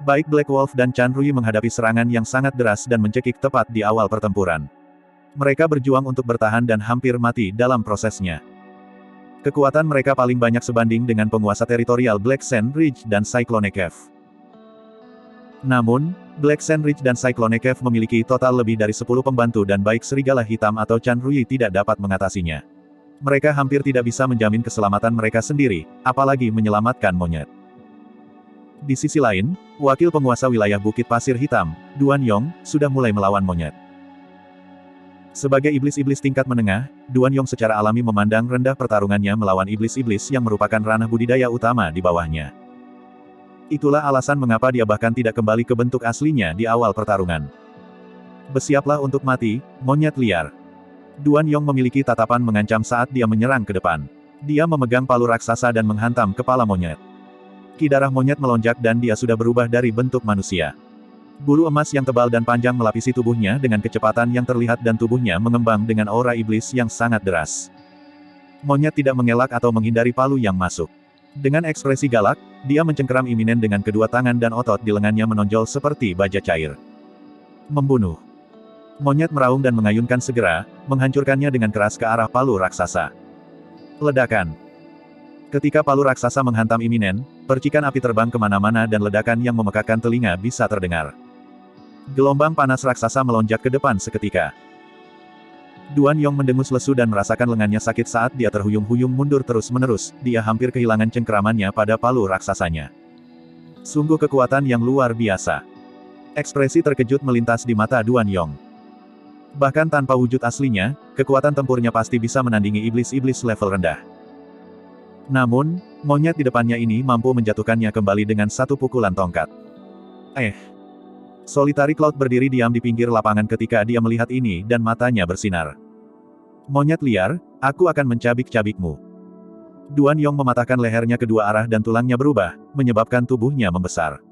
Baik Black Wolf dan Chan Rui menghadapi serangan yang sangat deras dan mencekik tepat di awal pertempuran. Mereka berjuang untuk bertahan dan hampir mati dalam prosesnya. Kekuatan mereka paling banyak sebanding dengan penguasa teritorial Black Sand Ridge dan Cyclone Cave. Namun, Black Sand Ridge dan Cyclone Cave memiliki total lebih dari 10 pembantu dan baik Serigala Hitam atau Chan Rui tidak dapat mengatasinya. Mereka hampir tidak bisa menjamin keselamatan mereka sendiri, apalagi menyelamatkan monyet. Di sisi lain, wakil penguasa wilayah Bukit Pasir Hitam, Duan Yong, sudah mulai melawan monyet. Sebagai iblis-iblis tingkat menengah, Duan Yong secara alami memandang rendah pertarungannya melawan iblis-iblis yang merupakan ranah budidaya utama di bawahnya. Itulah alasan mengapa dia bahkan tidak kembali ke bentuk aslinya di awal pertarungan. Bersiaplah untuk mati, monyet liar. Duan Yong memiliki tatapan mengancam saat dia menyerang ke depan. Dia memegang palu raksasa dan menghantam kepala monyet. Ki darah monyet melonjak dan dia sudah berubah dari bentuk manusia. Bulu emas yang tebal dan panjang melapisi tubuhnya dengan kecepatan yang terlihat dan tubuhnya mengembang dengan aura iblis yang sangat deras. Monyet tidak mengelak atau menghindari palu yang masuk. Dengan ekspresi galak, dia mencengkeram iminen dengan kedua tangan dan otot di lengannya menonjol seperti baja cair. Membunuh. Monyet meraung dan mengayunkan segera, menghancurkannya dengan keras ke arah palu raksasa. Ledakan. Ketika palu raksasa menghantam iminen, percikan api terbang kemana-mana dan ledakan yang memekakkan telinga bisa terdengar. Gelombang panas raksasa melonjak ke depan seketika. Duan Yong mendengus lesu dan merasakan lengannya sakit saat dia terhuyung-huyung mundur terus-menerus, dia hampir kehilangan cengkeramannya pada palu raksasanya. Sungguh kekuatan yang luar biasa. Ekspresi terkejut melintas di mata Duan Yong. Bahkan tanpa wujud aslinya, kekuatan tempurnya pasti bisa menandingi iblis-iblis level rendah. Namun, monyet di depannya ini mampu menjatuhkannya kembali dengan satu pukulan tongkat. Solitary Cloud berdiri diam di pinggir lapangan ketika dia melihat ini dan matanya bersinar. Monyet liar, aku akan mencabik-cabikmu. Duan Yong mematahkan lehernya kedua arah dan tulangnya berubah, menyebabkan tubuhnya membesar.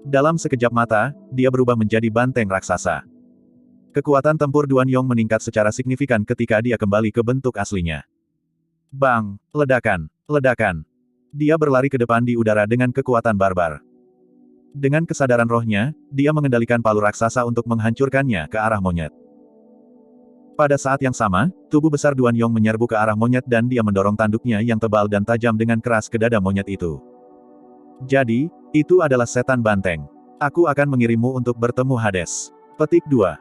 Dalam sekejap mata, dia berubah menjadi banteng raksasa. Kekuatan tempur Duan Yong meningkat secara signifikan ketika dia kembali ke bentuk aslinya. Bang! Ledakan! Ledakan! Dia berlari ke depan di udara dengan kekuatan barbar. Dengan kesadaran rohnya, dia mengendalikan palu raksasa untuk menghancurkannya ke arah monyet. Pada saat yang sama, tubuh besar Duan Yong menyerbu ke arah monyet dan dia mendorong tanduknya yang tebal dan tajam dengan keras ke dada monyet itu. Jadi, itu adalah setan banteng. Aku akan mengirimmu untuk bertemu Hades. Petik 2.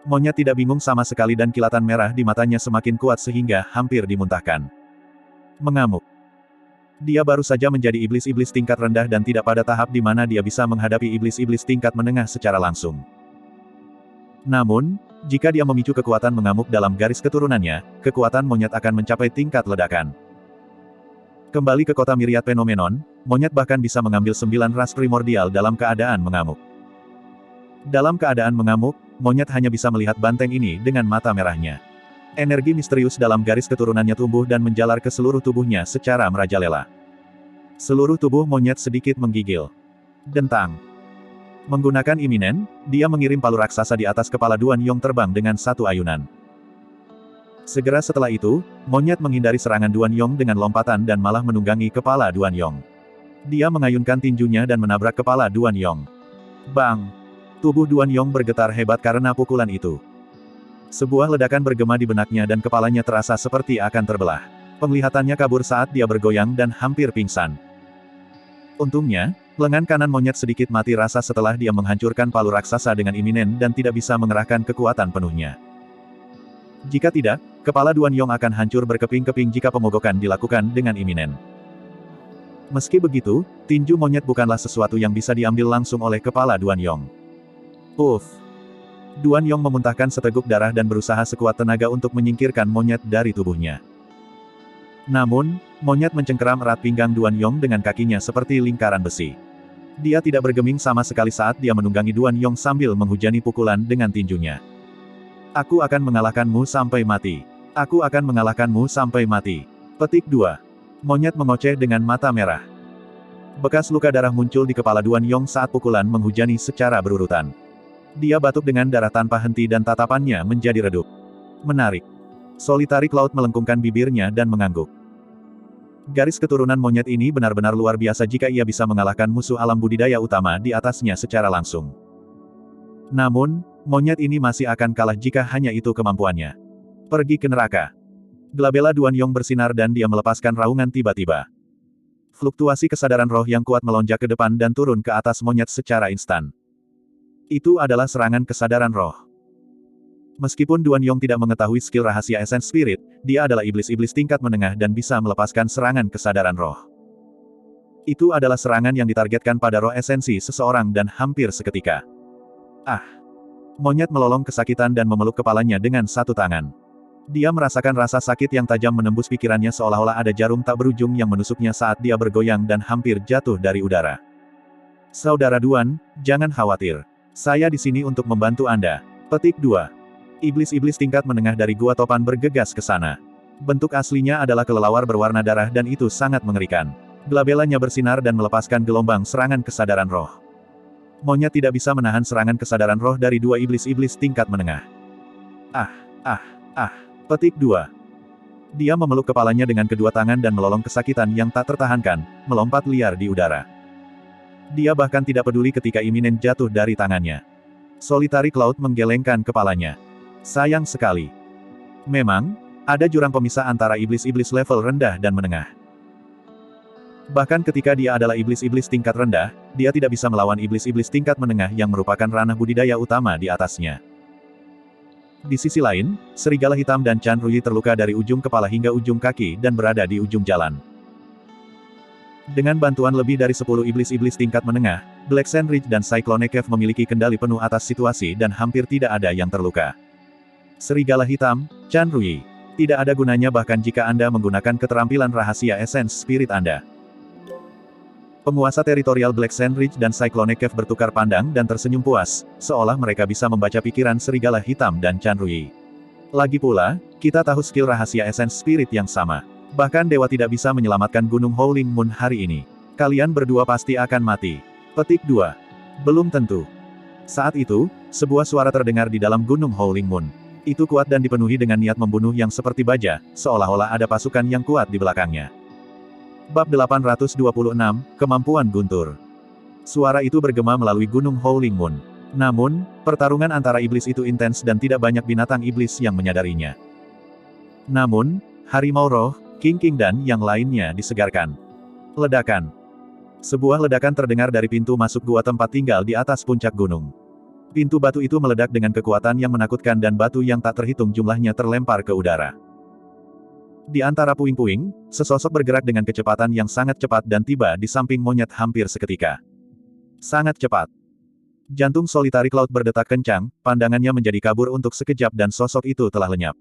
Monyet tidak bingung sama sekali dan kilatan merah di matanya semakin kuat sehingga hampir dimuntahkan. Mengamuk. Dia baru saja menjadi iblis-iblis tingkat rendah dan tidak pada tahap di mana dia bisa menghadapi iblis-iblis tingkat menengah secara langsung. Namun, jika dia memicu kekuatan mengamuk dalam garis keturunannya, kekuatan monyet akan mencapai tingkat ledakan. Kembali ke kota Myriad Phenomenon, monyet bahkan bisa mengambil 9 ras primordial dalam keadaan mengamuk. Dalam keadaan mengamuk, monyet hanya bisa melihat banteng ini dengan mata merahnya. Energi misterius dalam garis keturunannya tumbuh dan menjalar ke seluruh tubuhnya secara merajalela. Seluruh tubuh monyet sedikit menggigil. Dentang. Menggunakan iminen, dia mengirim palu raksasa di atas kepala Duan Yong terbang dengan satu ayunan. Segera setelah itu, monyet menghindari serangan Duan Yong dengan lompatan dan malah menunggangi kepala Duan Yong. Dia mengayunkan tinjunya dan menabrak kepala Duan Yong. Bang! Tubuh Duan Yong bergetar hebat karena pukulan itu. Sebuah ledakan bergema di benaknya dan kepalanya terasa seperti akan terbelah. Penglihatannya kabur saat dia bergoyang dan hampir pingsan. Untungnya, lengan kanan monyet sedikit mati rasa setelah dia menghancurkan palu raksasa dengan iminen dan tidak bisa mengerahkan kekuatan penuhnya. Jika tidak, kepala Duan Yong akan hancur berkeping-keping jika pemogokan dilakukan dengan iminen. Meski begitu, tinju monyet bukanlah sesuatu yang bisa diambil langsung oleh kepala Duan Yong. Uff! Duan Yong memuntahkan seteguk darah dan berusaha sekuat tenaga untuk menyingkirkan monyet dari tubuhnya. Namun, monyet mencengkeram erat pinggang Duan Yong dengan kakinya seperti lingkaran besi. Dia tidak bergeming sama sekali saat dia menunggangi Duan Yong sambil menghujani pukulan dengan tinjunya. Aku akan mengalahkanmu sampai mati. Aku akan mengalahkanmu sampai mati. Petik 2. Monyet mengoceh dengan mata merah. Bekas luka darah muncul di kepala Duan Yong saat pukulan menghujani secara berurutan. Dia batuk dengan darah tanpa henti dan tatapannya menjadi redup. Menarik. Solitary Cloud melengkungkan bibirnya dan mengangguk. Garis keturunan monyet ini benar-benar luar biasa jika ia bisa mengalahkan musuh alam budidaya utama di atasnya secara langsung. Namun, monyet ini masih akan kalah jika hanya itu kemampuannya. Pergi ke neraka. Glabella Duan Yong bersinar dan dia melepaskan raungan tiba-tiba. Fluktuasi kesadaran roh yang kuat melonjak ke depan dan turun ke atas monyet secara instan. Itu adalah serangan kesadaran roh. Meskipun Duan Yong tidak mengetahui skill rahasia Essence Spirit, dia adalah iblis-iblis tingkat menengah dan bisa melepaskan serangan kesadaran roh. Itu adalah serangan yang ditargetkan pada roh esensi seseorang dan hampir seketika. Ah! Monyet melolong kesakitan dan memeluk kepalanya dengan satu tangan. Dia merasakan rasa sakit yang tajam menembus pikirannya seolah-olah ada jarum tak berujung yang menusuknya saat dia bergoyang dan hampir jatuh dari udara. Saudara Duan, jangan khawatir. Saya di sini untuk membantu Anda. Petik 2. Iblis-iblis tingkat menengah dari Gua Topan bergegas ke sana. Bentuk aslinya adalah kelelawar berwarna darah dan itu sangat mengerikan. Glabellanya bersinar dan melepaskan gelombang serangan kesadaran roh. Monyet tidak bisa menahan serangan kesadaran roh dari dua iblis-iblis tingkat menengah. Petik 2. Dia memeluk kepalanya dengan kedua tangan dan melolong kesakitan yang tak tertahankan, melompat liar di udara. Dia bahkan tidak peduli ketika iminen jatuh dari tangannya. Solitary Cloud menggelengkan kepalanya. Sayang sekali. Memang, ada jurang pemisah antara iblis-iblis level rendah dan menengah. Bahkan ketika dia adalah iblis-iblis tingkat rendah, dia tidak bisa melawan iblis-iblis tingkat menengah yang merupakan ranah budidaya utama di atasnya. Di sisi lain, serigala hitam dan Chan Rui terluka dari ujung kepala hingga ujung kaki dan berada di ujung jalan. Dengan bantuan lebih dari 10 iblis-iblis tingkat menengah, Black Sand Ridge dan Cyclone Cave memiliki kendali penuh atas situasi dan hampir tidak ada yang terluka. Serigala hitam, Chan Rui. Tidak ada gunanya bahkan jika Anda menggunakan keterampilan rahasia Essence Spirit Anda. Penguasa teritorial Black Sand Ridge dan Cyclone Cave bertukar pandang dan tersenyum puas, seolah mereka bisa membaca pikiran serigala hitam dan Chan Rui. Lagi pula, kita tahu skill rahasia Essence Spirit yang sama. Bahkan dewa tidak bisa menyelamatkan Gunung Howling Moon hari ini. Kalian berdua pasti akan mati. Petik 2. Belum tentu. Saat itu, sebuah suara terdengar di dalam Gunung Howling Moon. Itu kuat dan dipenuhi dengan niat membunuh yang seperti baja, seolah-olah ada pasukan yang kuat di belakangnya. Bab 826, Kemampuan Guntur. Suara itu bergema melalui Gunung Howling Moon. Namun, pertarungan antara iblis itu intens dan tidak banyak binatang iblis yang menyadarinya. Namun, harimau roh, King dan yang lainnya disegarkan. Ledakan. Sebuah ledakan terdengar dari pintu masuk gua tempat tinggal di atas puncak gunung. Pintu batu itu meledak dengan kekuatan yang menakutkan dan batu yang tak terhitung jumlahnya terlempar ke udara. Di antara puing-puing, sesosok bergerak dengan kecepatan yang sangat cepat dan tiba di samping monyet hampir seketika. Sangat cepat. Jantung Solitary Cloud berdetak kencang, pandangannya menjadi kabur untuk sekejap dan sosok itu telah lenyap.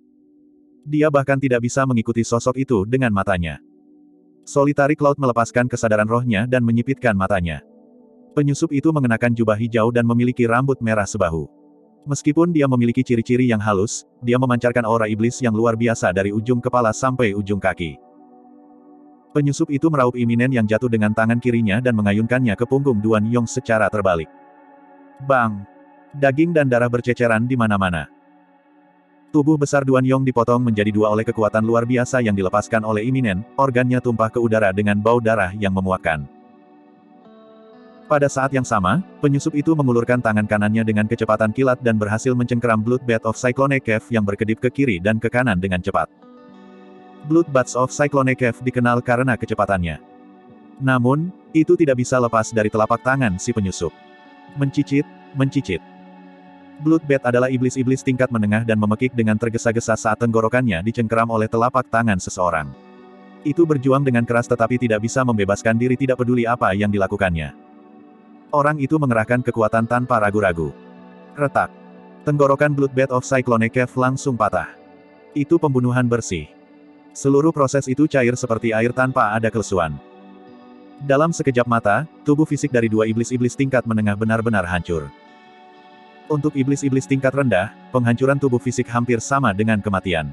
Dia bahkan tidak bisa mengikuti sosok itu dengan matanya. Solitary Cloud melepaskan kesadaran rohnya dan menyipitkan matanya. Penyusup itu mengenakan jubah hijau dan memiliki rambut merah sebahu. Meskipun dia memiliki ciri-ciri yang halus, dia memancarkan aura iblis yang luar biasa dari ujung kepala sampai ujung kaki. Penyusup itu meraup iminen yang jatuh dengan tangan kirinya dan mengayunkannya ke punggung Duan Yong secara terbalik. Bang! Daging dan darah berceceran di mana-mana. Tubuh besar Duan Yong dipotong menjadi dua oleh kekuatan luar biasa yang dilepaskan oleh iminen, organnya tumpah ke udara dengan bau darah yang memuakkan. Pada saat yang sama, penyusup itu mengulurkan tangan kanannya dengan kecepatan kilat dan berhasil mencengkeram Bloodbath of Cyclone Cave yang berkedip ke kiri dan ke kanan dengan cepat. Bloodbath of Cyclone Cave dikenal karena kecepatannya. Namun, itu tidak bisa lepas dari telapak tangan si penyusup. Mencicit. Bloodbath adalah iblis-iblis tingkat menengah dan memekik dengan tergesa-gesa saat tenggorokannya dicengkeram oleh telapak tangan seseorang. Itu berjuang dengan keras tetapi tidak bisa membebaskan diri tidak peduli apa yang dilakukannya. Orang itu mengerahkan kekuatan tanpa ragu-ragu. Retak. Tenggorokan Bloodbath of Cyclone Cave langsung patah. Itu pembunuhan bersih. Seluruh proses itu cair seperti air tanpa ada kelesuan. Dalam sekejap mata, tubuh fisik dari dua iblis-iblis tingkat menengah benar-benar hancur. Untuk iblis-iblis tingkat rendah, penghancuran tubuh fisik hampir sama dengan kematian.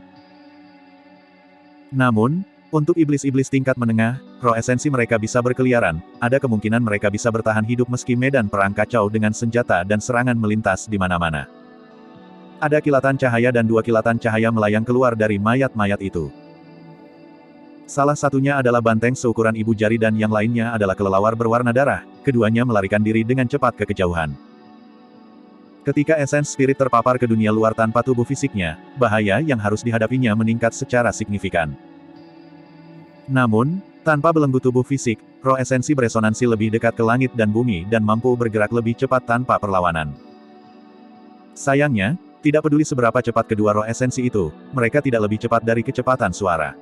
Namun, untuk iblis-iblis tingkat menengah, roh esensi mereka bisa berkeliaran, ada kemungkinan mereka bisa bertahan hidup meski medan perang kacau dengan senjata dan serangan melintas di mana-mana. Ada kilatan cahaya dan dua kilatan cahaya melayang keluar dari mayat-mayat itu. Salah satunya adalah banteng seukuran ibu jari dan yang lainnya adalah kelelawar berwarna darah, keduanya melarikan diri dengan cepat ke kejauhan. Ketika esens spirit terpapar ke dunia luar tanpa tubuh fisiknya, bahaya yang harus dihadapinya meningkat secara signifikan. Namun, tanpa belenggu tubuh fisik, roh esensi beresonansi lebih dekat ke langit dan bumi dan mampu bergerak lebih cepat tanpa perlawanan. Sayangnya, tidak peduli seberapa cepat kedua roh esensi itu, mereka tidak lebih cepat dari kecepatan suara.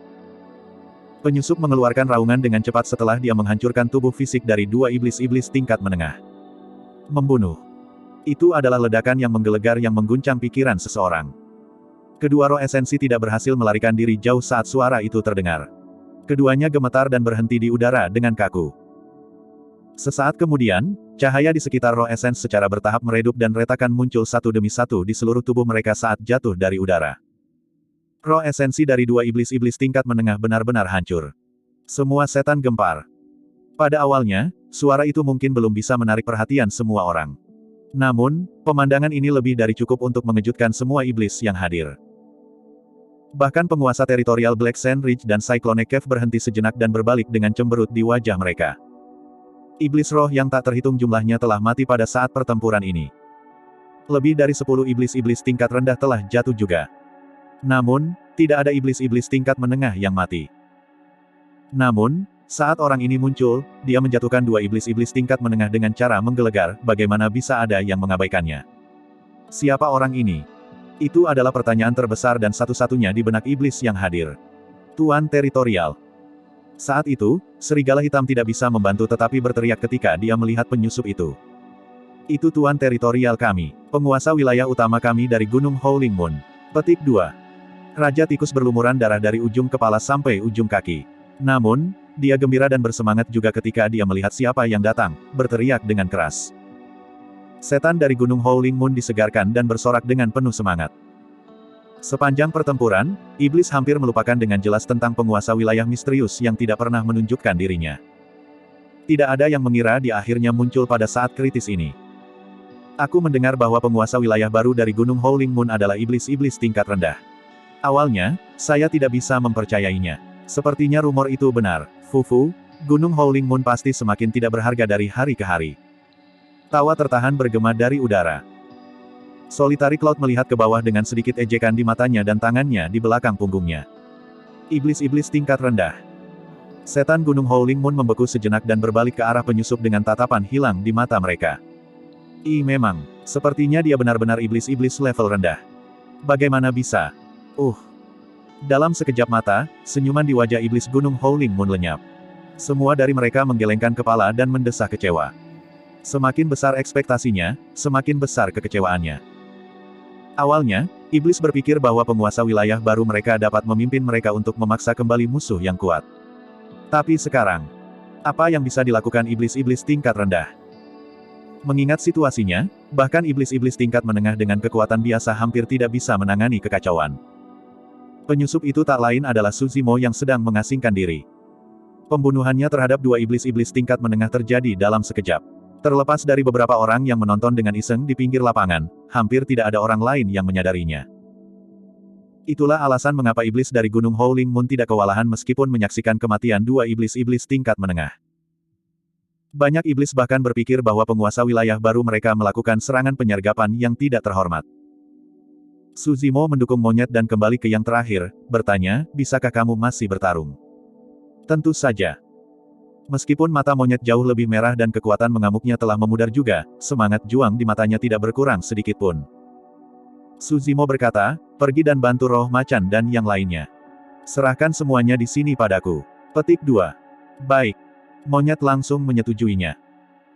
Penyusup mengeluarkan raungan dengan cepat setelah dia menghancurkan tubuh fisik dari dua iblis-iblis tingkat menengah. Membunuh. Itu adalah ledakan yang menggelegar yang mengguncang pikiran seseorang. Kedua roh esensi tidak berhasil melarikan diri jauh saat suara itu terdengar. Keduanya gemetar dan berhenti di udara dengan kaku. Sesaat kemudian, cahaya di sekitar roh esens secara bertahap meredup dan retakan muncul satu demi satu di seluruh tubuh mereka saat jatuh dari udara. Roh esensi dari dua iblis-iblis tingkat menengah benar-benar hancur. Semua setan gempar. Pada awalnya, suara itu mungkin belum bisa menarik perhatian semua orang. Namun, pemandangan ini lebih dari cukup untuk mengejutkan semua iblis yang hadir. Bahkan penguasa teritorial Black Sand Ridge dan Cyclone Cave berhenti sejenak dan berbalik dengan cemberut di wajah mereka. Iblis roh yang tak terhitung jumlahnya telah mati pada saat pertempuran ini. Lebih dari 10 iblis-iblis tingkat rendah telah jatuh juga. Namun, tidak ada iblis-iblis tingkat menengah yang mati. Namun, saat orang ini muncul, dia menjatuhkan dua iblis-iblis tingkat menengah dengan cara menggelegar, bagaimana bisa ada yang mengabaikannya. Siapa orang ini? Itu adalah pertanyaan terbesar dan satu-satunya di benak iblis yang hadir. Tuan Teritorial. Saat itu, serigala hitam tidak bisa membantu tetapi berteriak ketika dia melihat penyusup itu. Itu Tuan Teritorial kami, penguasa wilayah utama kami dari Gunung Howling Moon. Petik 2. Raja Tikus berlumuran darah dari ujung kepala sampai ujung kaki. Namun, dia gembira dan bersemangat juga ketika dia melihat siapa yang datang, berteriak dengan keras. Setan dari Gunung Howling Moon disegarkan dan bersorak dengan penuh semangat. Sepanjang pertempuran, iblis hampir melupakan dengan jelas tentang penguasa wilayah misterius yang tidak pernah menunjukkan dirinya. Tidak ada yang mengira dia akhirnya muncul pada saat kritis ini. Aku mendengar bahwa penguasa wilayah baru dari Gunung Howling Moon adalah iblis-iblis tingkat rendah. Awalnya, saya tidak bisa mempercayainya. Sepertinya rumor itu benar. Fufu, Gunung Howling Moon pasti semakin tidak berharga dari hari ke hari. Tawa tertahan bergema dari udara. Solitary Cloud melihat ke bawah dengan sedikit ejekan di matanya dan tangannya di belakang punggungnya. Iblis-iblis tingkat rendah. Setan Gunung Howling Moon membeku sejenak dan berbalik ke arah penyusup dengan tatapan hilang di mata mereka. Memang, sepertinya dia benar-benar iblis-iblis level rendah. Bagaimana bisa? Dalam sekejap mata, senyuman di wajah iblis Gunung Howling Moon lenyap. Semua dari mereka menggelengkan kepala dan mendesah kecewa. Semakin besar ekspektasinya, semakin besar kekecewaannya. Awalnya, iblis berpikir bahwa penguasa wilayah baru mereka dapat memimpin mereka untuk memaksa kembali musuh yang kuat. Tapi sekarang, apa yang bisa dilakukan iblis-iblis tingkat rendah? Mengingat situasinya, bahkan iblis-iblis tingkat menengah dengan kekuatan biasa hampir tidak bisa menangani kekacauan. Penyusup itu tak lain adalah Suzimo yang sedang mengasingkan diri. Pembunuhannya terhadap dua iblis-iblis tingkat menengah terjadi dalam sekejap. Terlepas dari beberapa orang yang menonton dengan iseng di pinggir lapangan, hampir tidak ada orang lain yang menyadarinya. Itulah alasan mengapa iblis dari Gunung Howling Moon tidak kewalahan meskipun menyaksikan kematian dua iblis-iblis tingkat menengah. Banyak iblis bahkan berpikir bahwa penguasa wilayah baru mereka melakukan serangan penyergapan yang tidak terhormat. Suzimo mendukung monyet dan kembali ke yang terakhir, bertanya, bisakah kamu masih bertarung? Tentu saja. Meskipun mata monyet jauh lebih merah dan kekuatan mengamuknya telah memudar juga, semangat juang di matanya tidak berkurang sedikit pun. Suzimo berkata, pergi dan bantu roh macan dan yang lainnya. Serahkan semuanya di sini padaku. Petik 2. Baik. Monyet langsung menyetujuinya.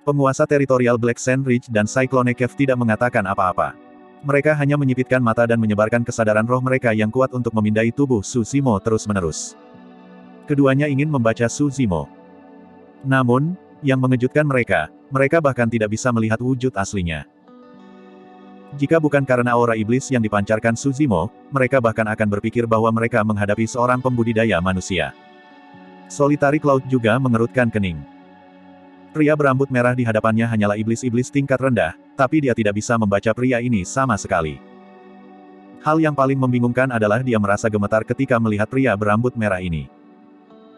Penguasa teritorial Black Sand Ridge dan Cyclone Cave tidak mengatakan apa-apa. Mereka hanya menyipitkan mata dan menyebarkan kesadaran roh mereka yang kuat untuk memindai tubuh Suzimo terus-menerus. Keduanya ingin membaca Suzimo. Namun, yang mengejutkan mereka bahkan tidak bisa melihat wujud aslinya. Jika bukan karena aura iblis yang dipancarkan Suzimo, mereka bahkan akan berpikir bahwa mereka menghadapi seorang pembudidaya manusia. Solitary Cloud juga mengerutkan kening. Pria berambut merah di hadapannya hanyalah iblis-iblis tingkat rendah, tapi dia tidak bisa membaca pria ini sama sekali. Hal yang paling membingungkan adalah dia merasa gemetar ketika melihat pria berambut merah ini.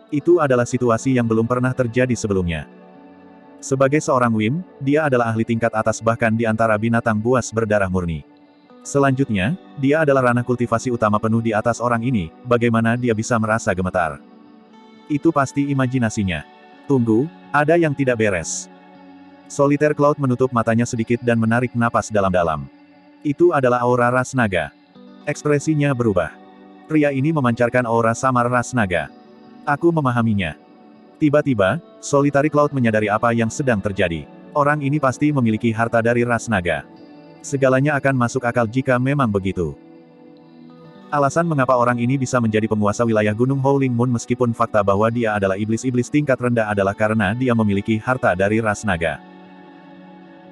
Itu adalah situasi yang belum pernah terjadi sebelumnya. Sebagai seorang Wim, dia adalah ahli tingkat atas bahkan di antara binatang buas berdarah murni. Selanjutnya, dia adalah ranah kultivasi utama penuh di atas orang ini, bagaimana dia bisa merasa gemetar? Itu pasti imajinasinya. Tunggu, ada yang tidak beres. Solitaire Cloud menutup matanya sedikit dan menarik napas dalam-dalam. Itu adalah aura ras naga. Ekspresinya berubah. Pria ini memancarkan aura samar ras naga. Aku memahaminya. Tiba-tiba, Solitary Cloud menyadari apa yang sedang terjadi. Orang ini pasti memiliki harta dari ras naga. Segalanya akan masuk akal jika memang begitu. Alasan mengapa orang ini bisa menjadi penguasa wilayah Gunung Howling Moon meskipun fakta bahwa dia adalah iblis-iblis tingkat rendah adalah karena dia memiliki harta dari ras naga.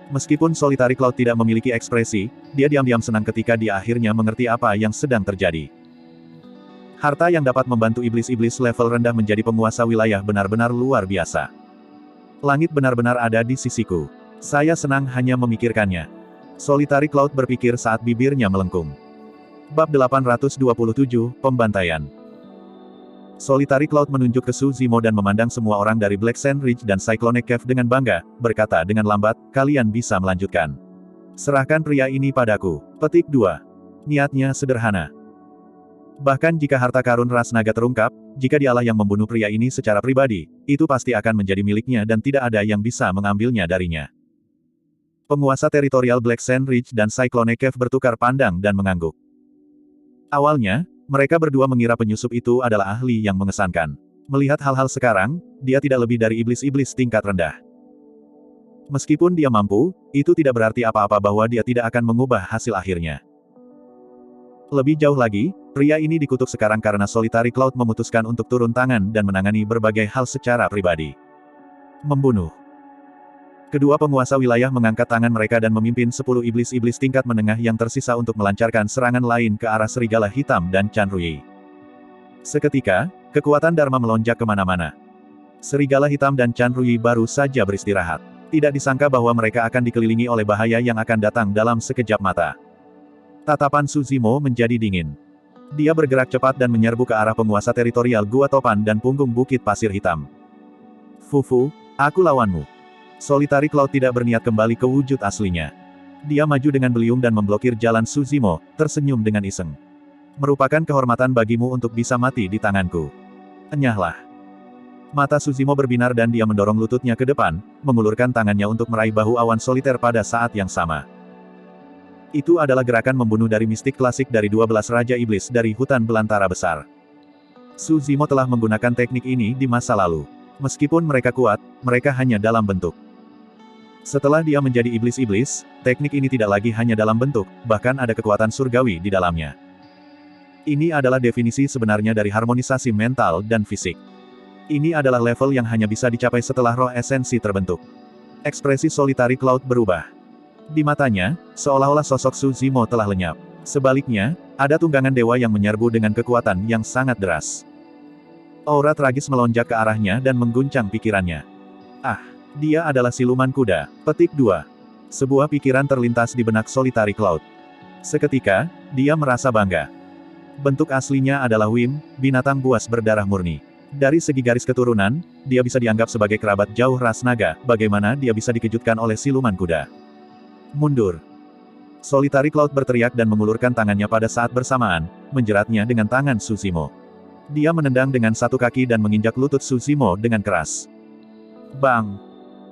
Meskipun Solitary Cloud tidak memiliki ekspresi, dia diam-diam senang ketika dia akhirnya mengerti apa yang sedang terjadi. Harta yang dapat membantu iblis-iblis level rendah menjadi penguasa wilayah benar-benar luar biasa. Langit benar-benar ada di sisiku. Saya senang hanya memikirkannya. Solitary Cloud berpikir saat bibirnya melengkung. Bab 827, Pembantaian. Solitary Cloud menunjuk ke Suzimo dan memandang semua orang dari Black Sand Ridge dan Cyclone Cave dengan bangga, berkata dengan lambat, kalian bisa melanjutkan. Serahkan pria ini padaku. Petik 2. Niatnya sederhana. Bahkan jika harta karun ras naga terungkap, jika dialah yang membunuh pria ini secara pribadi, itu pasti akan menjadi miliknya dan tidak ada yang bisa mengambilnya darinya. Penguasa teritorial Black Sand Ridge dan Cyclone Cave bertukar pandang dan mengangguk. Awalnya, mereka berdua mengira penyusup itu adalah ahli yang mengesankan. Melihat hal-hal sekarang, dia tidak lebih dari iblis-iblis tingkat rendah. Meskipun dia mampu, itu tidak berarti apa-apa bahwa dia tidak akan mengubah hasil akhirnya. Lebih jauh lagi, pria ini dikutuk sekarang karena Solitary Cloud memutuskan untuk turun tangan dan menangani berbagai hal secara pribadi. Membunuh. Kedua penguasa wilayah mengangkat tangan mereka dan memimpin 10 iblis-iblis tingkat menengah yang tersisa untuk melancarkan serangan lain ke arah Serigala Hitam dan Chanrui. Seketika, kekuatan Dharma melonjak kemana-mana. Serigala Hitam dan Chanrui baru saja beristirahat. Tidak disangka bahwa mereka akan dikelilingi oleh bahaya yang akan datang dalam sekejap mata. Tatapan Suzimo menjadi dingin. Dia bergerak cepat dan menyerbu ke arah penguasa teritorial Gua Topan dan punggung Bukit Pasir Hitam. Fufu, aku lawanmu. Solitary Cloud tidak berniat kembali ke wujud aslinya. Dia maju dengan beliung dan memblokir jalan Suzimo, tersenyum dengan iseng. Merupakan kehormatan bagimu untuk bisa mati di tanganku. Enyahlah. Mata Suzimo berbinar dan dia mendorong lututnya ke depan, mengulurkan tangannya untuk meraih bahu awan soliter pada saat yang sama. Itu adalah gerakan membunuh dari mistik klasik dari 12 Raja Iblis dari hutan belantara besar. Suzimo telah menggunakan teknik ini di masa lalu. Meskipun mereka kuat, mereka hanya dalam bentuk. Setelah dia menjadi iblis-iblis, teknik ini tidak lagi hanya dalam bentuk, bahkan ada kekuatan surgawi di dalamnya. Ini adalah definisi sebenarnya dari harmonisasi mental dan fisik. Ini adalah level yang hanya bisa dicapai setelah roh esensi terbentuk. Ekspresi Solitary Cloud berubah. Di matanya, seolah-olah sosok Suzimo telah lenyap. Sebaliknya, ada tunggangan dewa yang menyerbu dengan kekuatan yang sangat deras. Aura tragis melonjak ke arahnya dan mengguncang pikirannya. Ah! Dia adalah siluman kuda. Petik 2. Sebuah pikiran terlintas di benak Solitary Cloud. Seketika, dia merasa bangga. Bentuk aslinya adalah Wim, binatang buas berdarah murni. Dari segi garis keturunan, dia bisa dianggap sebagai kerabat jauh ras naga, bagaimana dia bisa dikejutkan oleh siluman kuda. Mundur. Solitary Cloud berteriak dan mengulurkan tangannya pada saat bersamaan, menjeratnya dengan tangan Suzimo. Dia menendang dengan satu kaki dan menginjak lutut Suzimo dengan keras. Bang!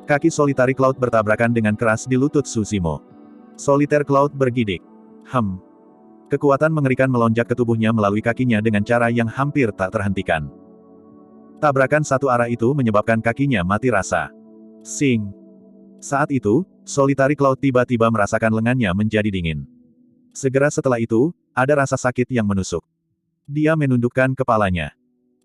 Kaki Solitary Cloud bertabrakan dengan keras di lutut Suzimo. Solitary Cloud bergidik. Kekuatan mengerikan melonjak ke tubuhnya melalui kakinya dengan cara yang hampir tak terhentikan. Tabrakan satu arah itu menyebabkan kakinya mati rasa. Sing. Saat itu, Solitary Cloud tiba-tiba merasakan lengannya menjadi dingin. Segera setelah itu, ada rasa sakit yang menusuk. Dia menundukkan kepalanya.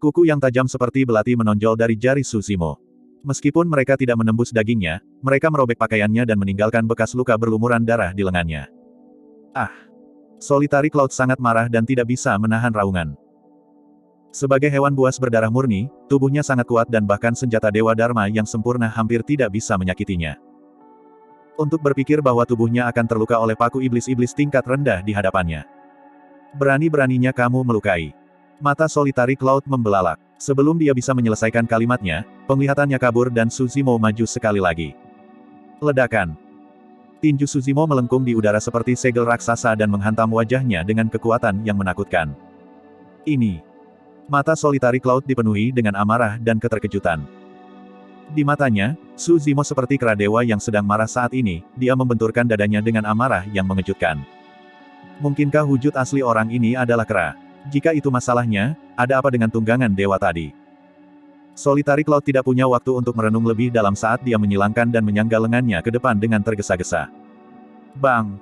Kuku yang tajam seperti belati menonjol dari jari Suzimo. Meskipun mereka tidak menembus dagingnya, mereka merobek pakaiannya dan meninggalkan bekas luka berlumuran darah di lengannya. Ah! Solitary Cloud sangat marah dan tidak bisa menahan raungan. Sebagai hewan buas berdarah murni, tubuhnya sangat kuat dan bahkan senjata Dewa Dharma yang sempurna hampir tidak bisa menyakitinya. Untuk berpikir bahwa tubuhnya akan terluka oleh paku iblis-iblis tingkat rendah di hadapannya. Berani-beraninya kamu melukai. Mata Solitary Cloud membelalak. Sebelum dia bisa menyelesaikan kalimatnya, penglihatannya kabur dan Suzimo maju sekali lagi. Ledakan. Tinju Suzimo melengkung di udara seperti segel raksasa dan menghantam wajahnya dengan kekuatan yang menakutkan. Ini. Mata Solitary Cloud dipenuhi dengan amarah dan keterkejutan. Di matanya, Suzimo seperti kera dewa yang sedang marah saat ini, dia membenturkan dadanya dengan amarah yang mengejutkan. Mungkinkah wujud asli orang ini adalah kera? Jika itu masalahnya, ada apa dengan tunggangan dewa tadi? Solitary Cloud tidak punya waktu untuk merenung lebih dalam saat dia menyilangkan dan menyangga lengannya ke depan dengan tergesa-gesa. Bang!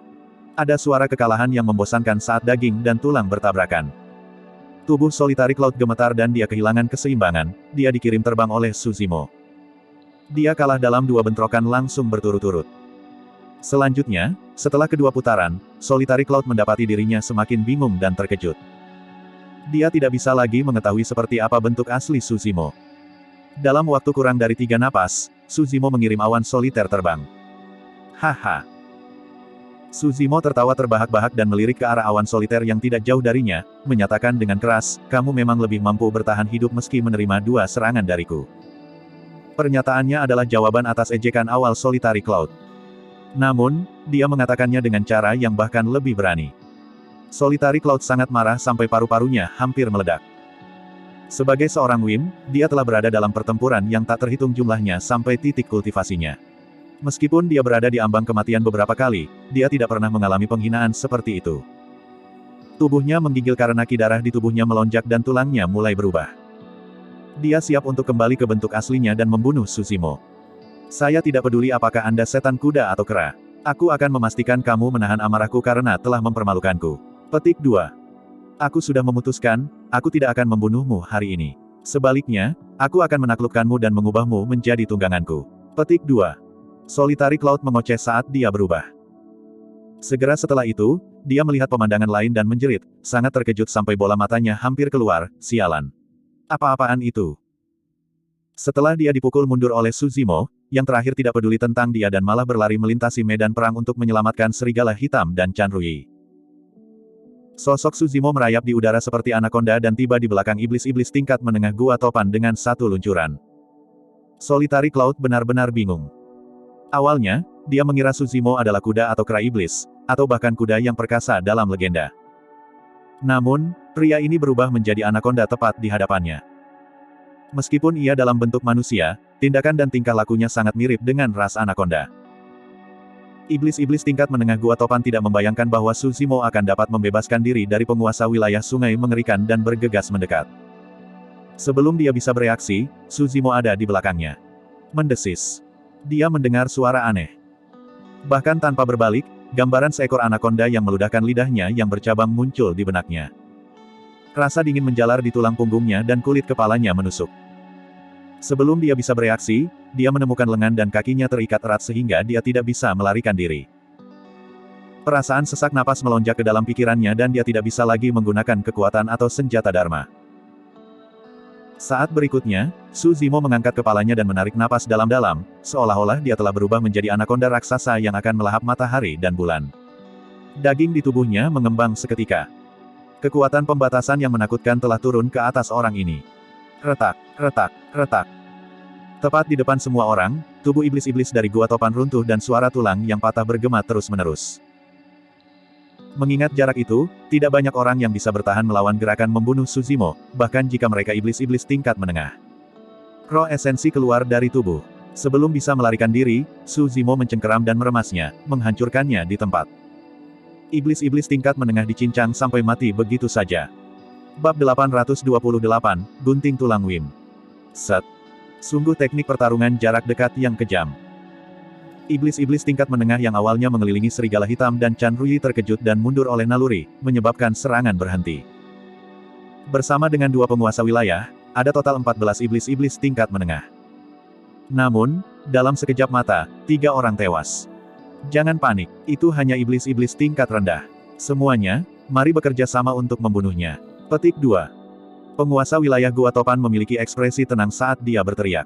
Ada suara kekalahan yang membosankan saat daging dan tulang bertabrakan. Tubuh Solitary Cloud gemetar dan dia kehilangan keseimbangan, dia dikirim terbang oleh Suzimo. Dia kalah dalam 2 bentrokan langsung berturut-turut. Selanjutnya, setelah kedua putaran, Solitary Cloud mendapati dirinya semakin bingung dan terkejut. Dia tidak bisa lagi mengetahui seperti apa bentuk asli Suzimo. Dalam waktu kurang dari 3 napas, Suzimo mengirim awan soliter terbang. Haha. Suzimo tertawa terbahak-bahak dan melirik ke arah awan soliter yang tidak jauh darinya, menyatakan dengan keras, kamu memang lebih mampu bertahan hidup meski menerima 2 serangan dariku. Pernyataannya adalah jawaban atas ejekan awal Solitary Cloud. Namun, dia mengatakannya dengan cara yang bahkan lebih berani. Solitary Cloud sangat marah sampai paru-parunya hampir meledak. Sebagai seorang Wim, dia telah berada dalam pertempuran yang tak terhitung jumlahnya sampai titik kultivasinya. Meskipun dia berada di ambang kematian beberapa kali, dia tidak pernah mengalami penghinaan seperti itu. Tubuhnya menggigil karena ki darah di tubuhnya melonjak dan tulangnya mulai berubah. Dia siap untuk kembali ke bentuk aslinya dan membunuh Suzimo. Saya tidak peduli apakah Anda setan kuda atau kera. Aku akan memastikan kamu menahan amarahku karena telah mempermalukanku. Petik 2. Aku sudah memutuskan, aku tidak akan membunuhmu hari ini. Sebaliknya, aku akan menaklukkanmu dan mengubahmu menjadi tungganganku. Petik 2. Solitary Cloud mengoceh saat dia berubah. Segera setelah itu, dia melihat pemandangan lain dan menjerit, sangat terkejut sampai bola matanya hampir keluar, sialan. Apa-apaan itu? Setelah dia dipukul mundur oleh Suzimo, yang terakhir tidak peduli tentang dia dan malah berlari melintasi medan perang untuk menyelamatkan serigala hitam dan Chanrui. Sosok Suzimo merayap di udara seperti anaconda dan tiba di belakang iblis-iblis tingkat menengah gua topan dengan satu luncuran. Solitary Cloud benar-benar bingung. Awalnya, dia mengira Suzimo adalah kuda atau kera iblis, atau bahkan kuda yang perkasa dalam legenda. Namun, pria ini berubah menjadi anaconda tepat di hadapannya. Meskipun ia dalam bentuk manusia, tindakan dan tingkah lakunya sangat mirip dengan ras anaconda. Iblis-iblis tingkat menengah Gua Topan tidak membayangkan bahwa Suzimo akan dapat membebaskan diri dari penguasa wilayah sungai mengerikan dan bergegas mendekat. Sebelum dia bisa bereaksi, Suzimo ada di belakangnya. Mendesis. Dia mendengar suara aneh. Bahkan tanpa berbalik, gambaran seekor anaconda yang meludahkan lidahnya yang bercabang muncul di benaknya. Rasa dingin menjalar di tulang punggungnya dan kulit kepalanya menusuk. Sebelum dia bisa bereaksi, dia menemukan lengan dan kakinya terikat erat sehingga dia tidak bisa melarikan diri. Perasaan sesak napas melonjak ke dalam pikirannya dan dia tidak bisa lagi menggunakan kekuatan atau senjata Dharma. Saat berikutnya, Suzimo mengangkat kepalanya dan menarik napas dalam-dalam, seolah-olah dia telah berubah menjadi anaconda raksasa yang akan melahap matahari dan bulan. Daging di tubuhnya mengembang seketika. Kekuatan pembatasan yang menakutkan telah turun ke atas orang ini. Retak, retak, retak. Tepat di depan semua orang, tubuh iblis-iblis dari Gua Topan runtuh dan suara tulang yang patah bergema terus-menerus. Mengingat jarak itu, tidak banyak orang yang bisa bertahan melawan gerakan membunuh Suzimo, bahkan jika mereka iblis-iblis tingkat menengah. Roh esensi keluar dari tubuh. Sebelum bisa melarikan diri, Suzimo mencengkeram dan meremasnya, menghancurkannya di tempat. Iblis-iblis tingkat menengah dicincang sampai mati begitu saja. Bab 828, Gunting Tulang Wim. Set. Sungguh teknik pertarungan jarak dekat yang kejam. Iblis-iblis tingkat menengah yang awalnya mengelilingi serigala hitam dan Chan Ruyi terkejut dan mundur oleh naluri, menyebabkan serangan berhenti. Bersama dengan dua penguasa wilayah, ada total 14 iblis-iblis tingkat menengah. Namun, dalam sekejap mata, 3 orang tewas. Jangan panik, itu hanya iblis-iblis tingkat rendah. Semuanya, mari bekerja sama untuk membunuhnya. Petik 2. Penguasa wilayah Gua Topan memiliki ekspresi tenang saat dia berteriak.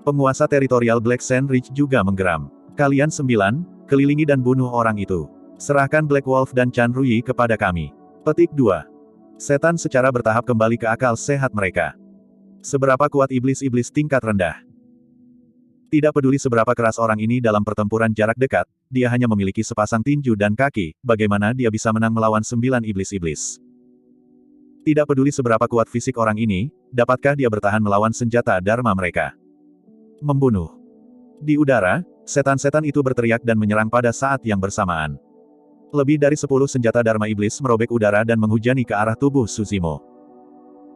Penguasa teritorial Black Sand Ridge juga menggeram. Kalian 9, kelilingi dan bunuh orang itu. Serahkan Black Wolf dan Chan Ruyi kepada kami. Petik 2. Setan secara bertahap kembali ke akal sehat mereka. Seberapa kuat iblis-iblis tingkat rendah? Tidak peduli seberapa keras orang ini dalam pertempuran jarak dekat, dia hanya memiliki sepasang tinju dan kaki, bagaimana dia bisa menang melawan 9 iblis-iblis? Tidak peduli seberapa kuat fisik orang ini, dapatkah dia bertahan melawan senjata Dharma mereka? Membunuh. Di udara, setan-setan itu berteriak dan menyerang pada saat yang bersamaan. Lebih dari 10 senjata Dharma Iblis merobek udara dan menghujani ke arah tubuh Suzimo.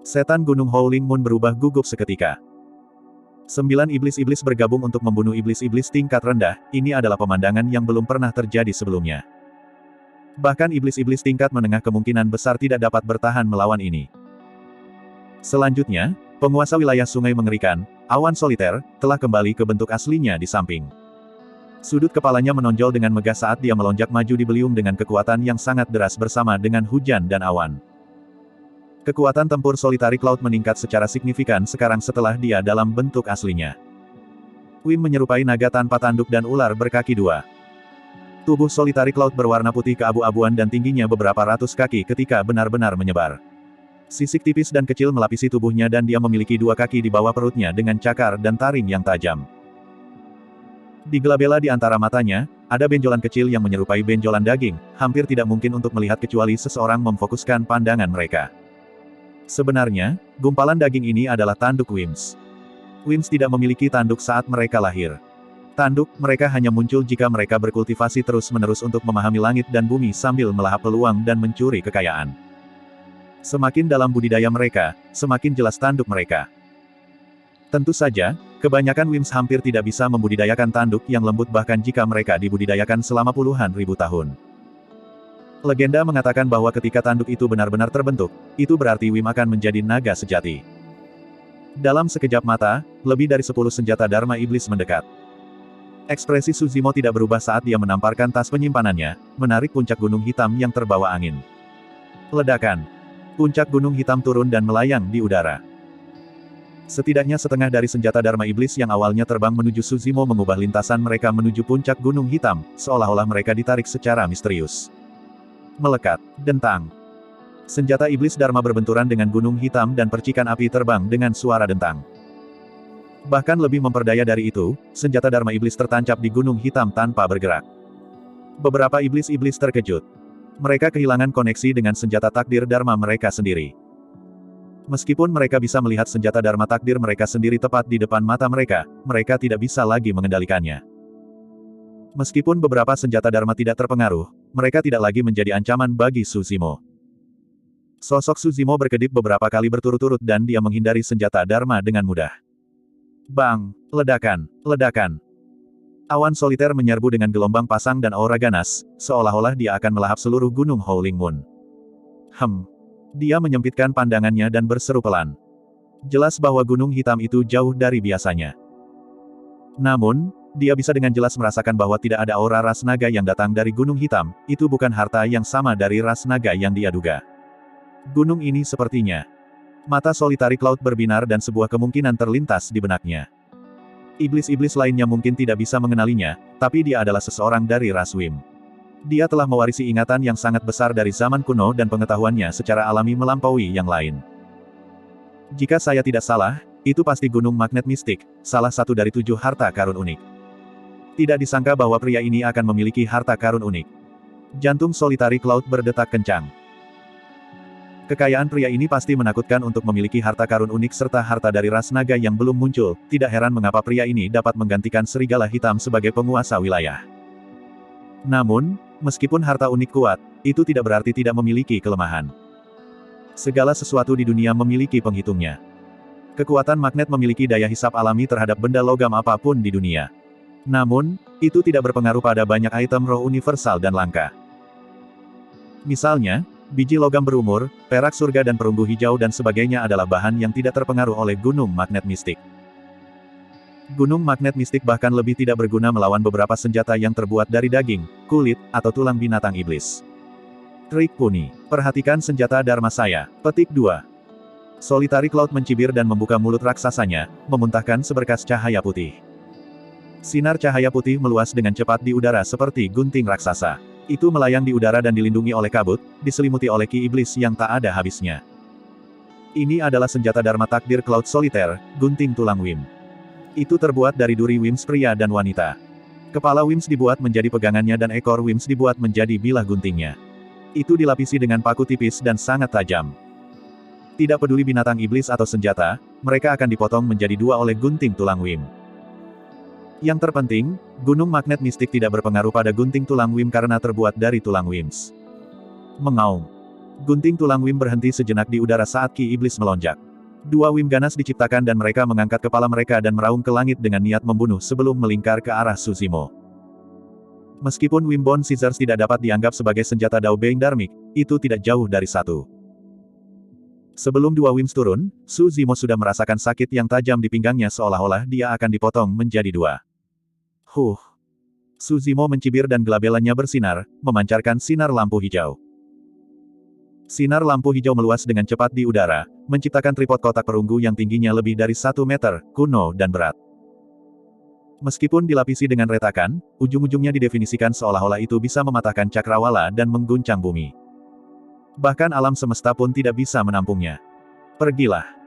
Setan Gunung Howling Moon berubah gugup seketika. 9 iblis-iblis bergabung untuk membunuh iblis-iblis tingkat rendah, ini adalah pemandangan yang belum pernah terjadi sebelumnya. Bahkan iblis-iblis tingkat menengah kemungkinan besar tidak dapat bertahan melawan ini. Selanjutnya, penguasa wilayah sungai mengerikan, awan soliter, telah kembali ke bentuk aslinya di samping. Sudut kepalanya menonjol dengan megah saat dia melonjak maju di beliung dengan kekuatan yang sangat deras bersama dengan hujan dan awan. Kekuatan tempur Solitary Cloud meningkat secara signifikan sekarang setelah dia dalam bentuk aslinya. Wim menyerupai naga tanpa tanduk dan ular berkaki 2. Tubuh Solitary Cloud berwarna putih keabu-abuan dan tingginya beberapa ratus kaki ketika benar-benar menyebar. Sisik tipis dan kecil melapisi tubuhnya dan dia memiliki 2 kaki di bawah perutnya dengan cakar dan taring yang tajam. Di gelabela di antara matanya, ada benjolan kecil yang menyerupai benjolan daging, hampir tidak mungkin untuk melihat kecuali seseorang memfokuskan pandangan mereka. Sebenarnya, gumpalan daging ini adalah tanduk Wims. Wims tidak memiliki tanduk saat mereka lahir. Tanduk mereka hanya muncul jika mereka berkultivasi terus-menerus untuk memahami langit dan bumi sambil melahap peluang dan mencuri kekayaan. Semakin dalam budidaya mereka, semakin jelas tanduk mereka. Tentu saja, kebanyakan Wims hampir tidak bisa membudidayakan tanduk yang lembut bahkan jika mereka dibudidayakan selama puluhan ribu tahun. Legenda mengatakan bahwa ketika tanduk itu benar-benar terbentuk, itu berarti Wim akan menjadi naga sejati. Dalam sekejap mata, lebih dari 10 senjata Dharma Iblis mendekat. Ekspresi Suzimo tidak berubah saat dia menamparkan tas penyimpanannya, menarik puncak gunung hitam yang terbawa angin. Ledakan. Puncak gunung hitam turun dan melayang di udara. Setidaknya setengah dari senjata Dharma Iblis yang awalnya terbang menuju Suzimo mengubah lintasan mereka menuju puncak gunung hitam, seolah-olah mereka ditarik secara misterius. Melekat. Dentang. Senjata Iblis Dharma berbenturan dengan gunung hitam dan percikan api terbang dengan suara dentang. Bahkan lebih memperdaya dari itu, senjata Dharma Iblis tertancap di gunung hitam tanpa bergerak. Beberapa iblis-iblis terkejut. Mereka kehilangan koneksi dengan senjata takdir Dharma mereka sendiri. Meskipun mereka bisa melihat senjata Dharma takdir mereka sendiri tepat di depan mata mereka, mereka tidak bisa lagi mengendalikannya. Meskipun beberapa senjata Dharma tidak terpengaruh, mereka tidak lagi menjadi ancaman bagi Suzimo. Sosok Suzimo berkedip beberapa kali berturut-turut dan dia menghindari senjata Dharma dengan mudah. Bang! Ledakan! Ledakan! Awan soliter menyerbu dengan gelombang pasang dan aura ganas, seolah-olah dia akan melahap seluruh gunung Howling Moon. Dia menyempitkan pandangannya dan berseru pelan. Jelas bahwa gunung hitam itu jauh dari biasanya. Namun, dia bisa dengan jelas merasakan bahwa tidak ada aura ras naga yang datang dari gunung hitam, itu bukan harta yang sama dari ras naga yang dia duga. Gunung ini sepertinya. Mata Solitary Cloud berbinar dan sebuah kemungkinan terlintas di benaknya. Iblis-iblis lainnya mungkin tidak bisa mengenalinya, tapi dia adalah seseorang dari ras Wim. Dia telah mewarisi ingatan yang sangat besar dari zaman kuno dan pengetahuannya secara alami melampaui yang lain. Jika saya tidak salah, itu pasti gunung magnet mistik, salah satu dari 7 harta karun unik. Tidak disangka bahwa pria ini akan memiliki harta karun unik. Jantung Solitary Cloud berdetak kencang. Kekayaan pria ini pasti menakutkan untuk memiliki harta karun unik serta harta dari ras naga yang belum muncul, tidak heran mengapa pria ini dapat menggantikan serigala hitam sebagai penguasa wilayah. Namun, meskipun harta unik kuat, itu tidak berarti tidak memiliki kelemahan. Segala sesuatu di dunia memiliki penghitungnya. Kekuatan magnet memiliki daya hisap alami terhadap benda logam apapun di dunia. Namun, itu tidak berpengaruh pada banyak item roh universal dan langka. Misalnya, biji logam berumur, perak surga dan perunggu hijau dan sebagainya adalah bahan yang tidak terpengaruh oleh gunung magnet mistik. Gunung magnet mistik bahkan lebih tidak berguna melawan beberapa senjata yang terbuat dari daging, kulit, atau tulang binatang iblis. Trik Puni. Perhatikan senjata Dharma saya. Petik 2. Solitary Cloud mencibir dan membuka mulut raksasanya, memuntahkan seberkas cahaya putih. Sinar cahaya putih meluas dengan cepat di udara seperti gunting raksasa. Itu melayang di udara dan dilindungi oleh kabut, diselimuti oleh ki iblis yang tak ada habisnya. Ini adalah senjata Dharma takdir Cloud Solitaire, gunting tulang Wim. Itu terbuat dari duri Wims pria dan wanita. Kepala Wims dibuat menjadi pegangannya dan ekor Wims dibuat menjadi bilah guntingnya. Itu dilapisi dengan paku tipis dan sangat tajam. Tidak peduli binatang iblis atau senjata, mereka akan dipotong menjadi 2 oleh gunting tulang Wim. Yang terpenting, gunung magnet mistik tidak berpengaruh pada gunting tulang Wim karena terbuat dari tulang Wims. Mengaum. Gunting tulang Wim berhenti sejenak di udara saat ki iblis melonjak. 2 Wim ganas diciptakan dan mereka mengangkat kepala mereka dan meraung ke langit dengan niat membunuh sebelum melingkar ke arah Suzimo. Meskipun Wim Bone Scissors tidak dapat dianggap sebagai senjata Dao Being Dharmic, itu tidak jauh dari satu. Sebelum 2 Wims turun, Suzimo sudah merasakan sakit yang tajam di pinggangnya seolah-olah dia akan dipotong menjadi 2. Suzimo mencibir dan gelabelannya bersinar, memancarkan sinar lampu hijau. Sinar lampu hijau meluas dengan cepat di udara, menciptakan tripod kotak perunggu yang tingginya lebih dari 1 meter, kuno dan berat. Meskipun dilapisi dengan retakan, ujung-ujungnya didefinisikan seolah-olah itu bisa mematahkan cakrawala dan mengguncang bumi. Bahkan alam semesta pun tidak bisa menampungnya. Pergilah.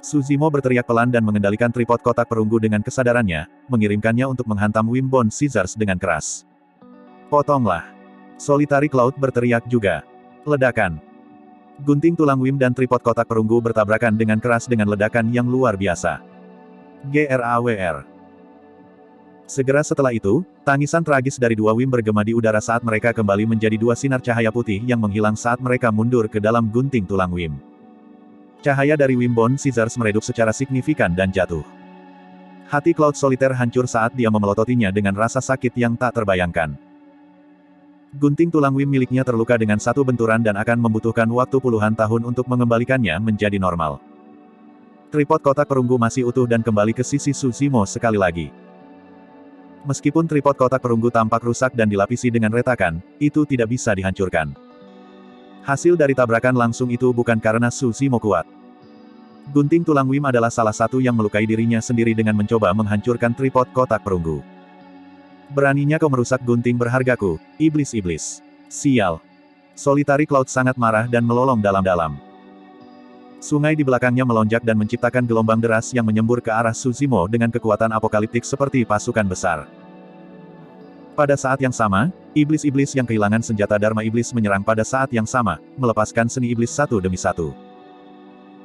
Suzimo berteriak pelan dan mengendalikan tripod kotak perunggu dengan kesadarannya, mengirimkannya untuk menghantam Wim Bone Scissors dengan keras. Potonglah. Solitary Cloud berteriak juga. Ledakan. Gunting tulang Wim dan tripod kotak perunggu bertabrakan dengan keras dengan ledakan yang luar biasa. GRAWR. Segera setelah itu, tangisan tragis dari 2 Wim bergema di udara saat mereka kembali menjadi 2 sinar cahaya putih yang menghilang saat mereka mundur ke dalam gunting tulang Wim. Cahaya dari Wim Bone Scissors meredup secara signifikan dan jatuh. Hati Cloud Solitaire hancur saat dia memelototinya dengan rasa sakit yang tak terbayangkan. Gunting tulang Wim miliknya terluka dengan 1 benturan dan akan membutuhkan waktu puluhan tahun untuk mengembalikannya menjadi normal. Tripod kotak perunggu masih utuh dan kembali ke sisi Suzimo sekali lagi. Meskipun tripod kotak perunggu tampak rusak dan dilapisi dengan retakan, itu tidak bisa dihancurkan. Hasil dari tabrakan langsung itu bukan karena Suzimo kuat. Gunting tulang Wim adalah salah satu yang melukai dirinya sendiri dengan mencoba menghancurkan tripod kotak perunggu. Beraninya kau merusak gunting berhargaku, iblis-iblis. Sial. Solitary Cloud sangat marah dan melolong dalam-dalam. Sungai di belakangnya melonjak dan menciptakan gelombang deras yang menyembur ke arah Suzimo dengan kekuatan apokaliptik seperti pasukan besar. Pada saat yang sama, iblis-iblis yang kehilangan senjata Dharma Iblis menyerang pada saat yang sama, melepaskan seni iblis satu demi satu.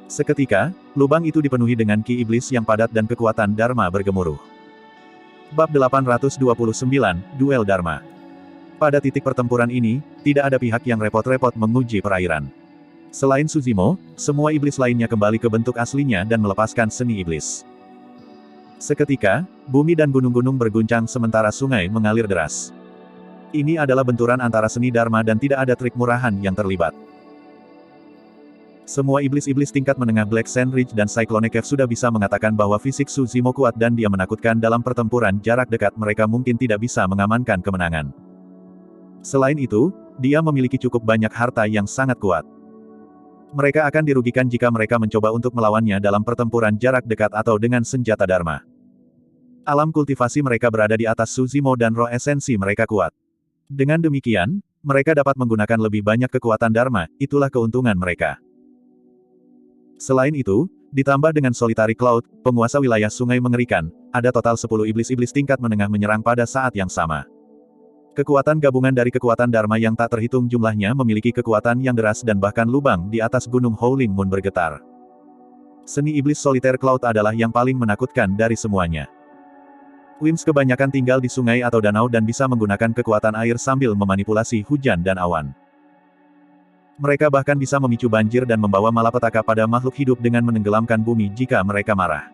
Seketika, lubang itu dipenuhi dengan ki iblis yang padat dan kekuatan Dharma bergemuruh. Bab 829, Duel Dharma. Pada titik pertempuran ini, tidak ada pihak yang repot-repot menguji perairan. Selain Suzimo, semua iblis lainnya kembali ke bentuk aslinya dan melepaskan seni iblis. Seketika, bumi dan gunung-gunung berguncang sementara sungai mengalir deras. Ini adalah benturan antara seni Dharma dan tidak ada trik murahan yang terlibat. Semua iblis-iblis tingkat menengah Black Sand Ridge dan Cyclone Cave sudah bisa mengatakan bahwa fisik Suzimo kuat dan dia menakutkan dalam pertempuran jarak dekat mereka mungkin tidak bisa mengamankan kemenangan. Selain itu, dia memiliki cukup banyak harta yang sangat kuat. Mereka akan dirugikan jika mereka mencoba untuk melawannya dalam pertempuran jarak dekat atau dengan senjata Dharma. Alam kultivasi mereka berada di atas Suzimo dan roh esensi mereka kuat. Dengan demikian, mereka dapat menggunakan lebih banyak kekuatan Dharma, itulah keuntungan mereka. Selain itu, ditambah dengan Solitary Cloud, penguasa wilayah sungai mengerikan, ada total 10 iblis-iblis tingkat menengah menyerang pada saat yang sama. Kekuatan gabungan dari kekuatan Dharma yang tak terhitung jumlahnya memiliki kekuatan yang deras dan bahkan lubang di atas gunung Howling Moon bergetar. Seni iblis Solitaire Cloud adalah yang paling menakutkan dari semuanya. Wims kebanyakan tinggal di sungai atau danau dan bisa menggunakan kekuatan air sambil memanipulasi hujan dan awan. Mereka bahkan bisa memicu banjir dan membawa malapetaka pada makhluk hidup dengan menenggelamkan bumi jika mereka marah.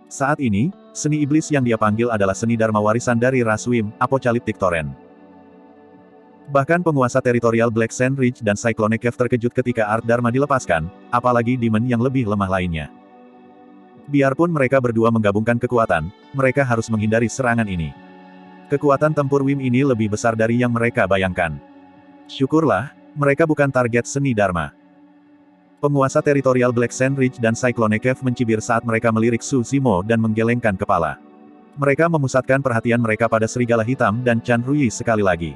Saat ini, seni iblis yang dia panggil adalah seni Dharma warisan dari ras Wim, Apocalyptic Torrent. Bahkan penguasa teritorial Black Sand Ridge dan Cyclone Cave terkejut ketika Art Dharma dilepaskan, apalagi Demon yang lebih lemah lainnya. Biarpun mereka berdua menggabungkan kekuatan, mereka harus menghindari serangan ini. Kekuatan tempur Wim ini lebih besar dari yang mereka bayangkan. Syukurlah, mereka bukan target seni Dharma. Penguasa teritorial Black Sand Ridge dan Cyclone Cave mencibir saat mereka melirik Suzimo dan menggelengkan kepala. Mereka memusatkan perhatian mereka pada serigala hitam dan Chan Rui sekali lagi.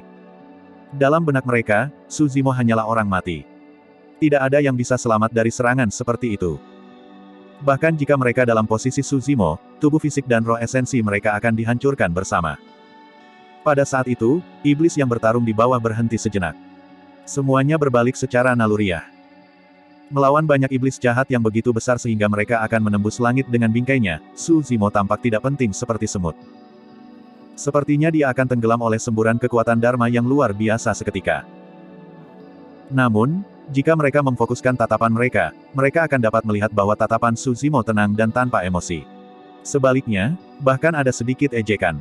Dalam benak mereka, Suzimo hanyalah orang mati. Tidak ada yang bisa selamat dari serangan seperti itu. Bahkan jika mereka dalam posisi Suzimo, tubuh fisik dan roh esensi mereka akan dihancurkan bersama. Pada saat itu, iblis yang bertarung di bawah berhenti sejenak. Semuanya berbalik secara naluriah. Melawan banyak iblis jahat yang begitu besar sehingga mereka akan menembus langit dengan bingkainya, Suzimo tampak tidak penting seperti semut. Sepertinya dia akan tenggelam oleh semburan kekuatan Dharma yang luar biasa seketika. Namun, jika mereka memfokuskan tatapan mereka, mereka akan dapat melihat bahwa tatapan Suzimo tenang dan tanpa emosi. Sebaliknya, bahkan ada sedikit ejekan.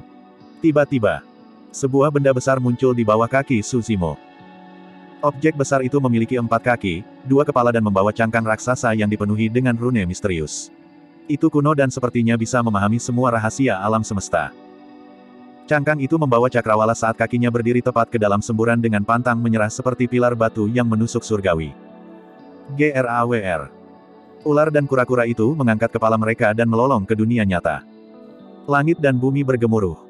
Tiba-tiba, sebuah benda besar muncul di bawah kaki Suzimo. Objek besar itu memiliki 4 kaki, 2 kepala dan membawa cangkang raksasa yang dipenuhi dengan rune misterius. Itu kuno dan sepertinya bisa memahami semua rahasia alam semesta. Cangkang itu membawa cakrawala saat kakinya berdiri tepat ke dalam semburan dengan pantang menyerah seperti pilar batu yang menusuk surgawi. GRAWR. Ular dan kura-kura itu mengangkat kepala mereka dan melolong ke dunia nyata. Langit dan bumi bergemuruh.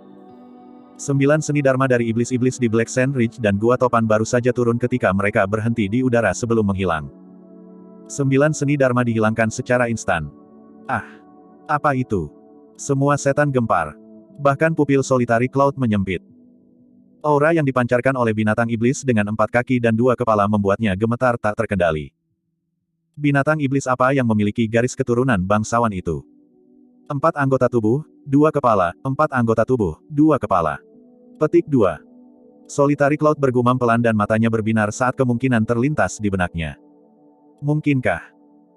9 seni Dharma dari iblis-iblis di Black Sand Ridge dan Gua Topan baru saja turun ketika mereka berhenti di udara sebelum menghilang. 9 seni Dharma dihilangkan secara instan. Ah! Apa itu? Semua setan gempar. Bahkan pupil Solitary Cloud menyempit. Aura yang dipancarkan oleh binatang iblis dengan 4 kaki dan 2 kepala membuatnya gemetar tak terkendali. Binatang iblis apa yang memiliki garis keturunan bangsawan itu? 4 anggota tubuh, 2 kepala, 4 anggota tubuh, 2 kepala. Petik 2. Solitary Cloud bergumam pelan dan matanya berbinar saat kemungkinan terlintas di benaknya. Mungkinkah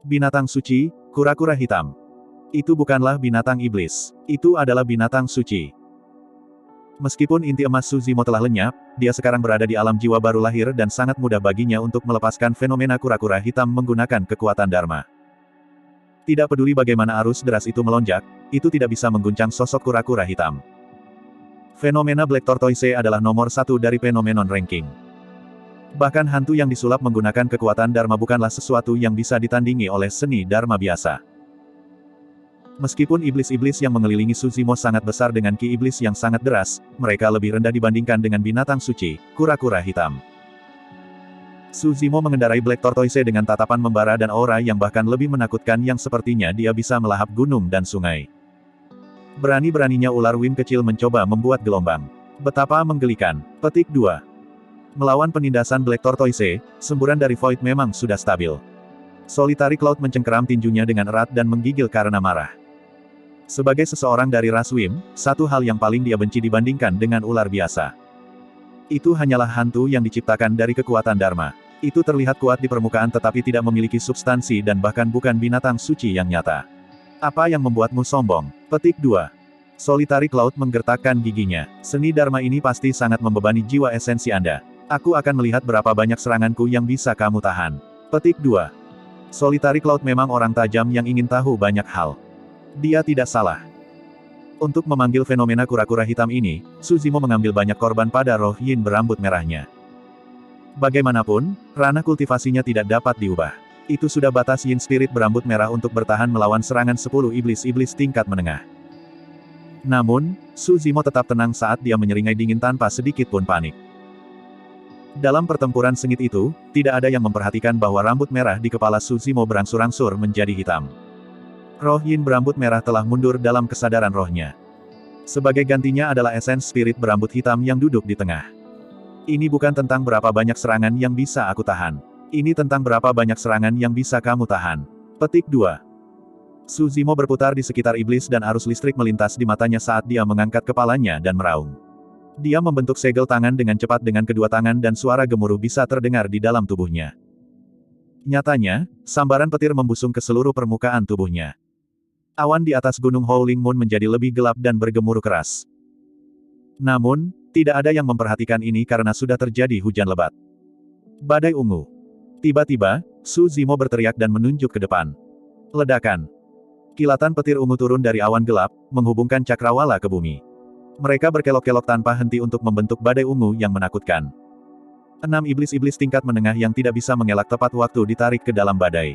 binatang suci, kura-kura hitam? Itu bukanlah binatang iblis. Itu adalah binatang suci. Meskipun inti emas Suzimo telah lenyap, dia sekarang berada di alam jiwa baru lahir dan sangat mudah baginya untuk melepaskan fenomena kura-kura hitam menggunakan kekuatan Dharma. Tidak peduli bagaimana arus deras itu melonjak, itu tidak bisa mengguncang sosok kura-kura hitam. Fenomena Black Tortoise adalah nomor 1 dari fenomenon ranking. Bahkan hantu yang disulap menggunakan kekuatan Dharma bukanlah sesuatu yang bisa ditandingi oleh seni Dharma biasa. Meskipun iblis-iblis yang mengelilingi Suzimo sangat besar dengan ki iblis yang sangat deras, mereka lebih rendah dibandingkan dengan binatang suci, kura-kura hitam. Su Zimo mengendarai Black Tortoise dengan tatapan membara dan aura yang bahkan lebih menakutkan yang sepertinya dia bisa melahap gunung dan sungai. Berani-beraninya ular Wim kecil mencoba membuat gelombang. Betapa menggelikan. Petik 2. Melawan penindasan Black Tortoise, semburan dari Void memang sudah stabil. Solitary Cloud mencengkeram tinjunya dengan erat dan menggigil karena marah. Sebagai seseorang dari ras Wim, satu hal yang paling dia benci dibandingkan dengan ular biasa. Itu hanyalah hantu yang diciptakan dari kekuatan Dharma. Itu terlihat kuat di permukaan tetapi tidak memiliki substansi dan bahkan bukan binatang suci yang nyata. Apa yang membuatmu sombong? Petik 2. Solitary Cloud menggertakkan giginya. Seni Dharma ini pasti sangat membebani jiwa esensi Anda. Aku akan melihat berapa banyak seranganku yang bisa kamu tahan. Petik 2. Solitary Cloud memang orang tajam yang ingin tahu banyak hal. Dia tidak salah. Untuk memanggil fenomena kura-kura hitam ini, Su Zimo mengambil banyak korban pada roh yin berambut merahnya. Bagaimanapun, ranah kultivasinya tidak dapat diubah. Itu sudah batas yin spirit berambut merah untuk bertahan melawan serangan 10 iblis-iblis tingkat menengah. Namun, Su Zimo tetap tenang saat dia menyeringai dingin tanpa sedikit pun panik. Dalam pertempuran sengit itu, tidak ada yang memperhatikan bahwa rambut merah di kepala Su Zimo berangsur-angsur menjadi hitam. Roh yin berambut merah telah mundur dalam kesadaran rohnya. Sebagai gantinya adalah esens spirit berambut hitam yang duduk di tengah. Ini bukan tentang berapa banyak serangan yang bisa aku tahan. Ini tentang berapa banyak serangan yang bisa kamu tahan. Petik 2. Su Zimo berputar di sekitar iblis dan arus listrik melintas di matanya saat dia mengangkat kepalanya dan meraung. Dia membentuk segel tangan dengan cepat dengan kedua tangan dan suara gemuruh bisa terdengar di dalam tubuhnya. Nyatanya, sambaran petir membusung ke seluruh permukaan tubuhnya. Awan di atas gunung Howling Moon menjadi lebih gelap dan bergemuruh keras. Namun, tidak ada yang memperhatikan ini karena sudah terjadi hujan lebat. Badai ungu. Tiba-tiba, Su Zimo berteriak dan menunjuk ke depan. Ledakan. Kilatan petir ungu turun dari awan gelap, menghubungkan cakrawala ke bumi. Mereka berkelok-kelok tanpa henti untuk membentuk badai ungu yang menakutkan. 6 iblis-iblis tingkat menengah yang tidak bisa mengelak tepat waktu ditarik ke dalam badai.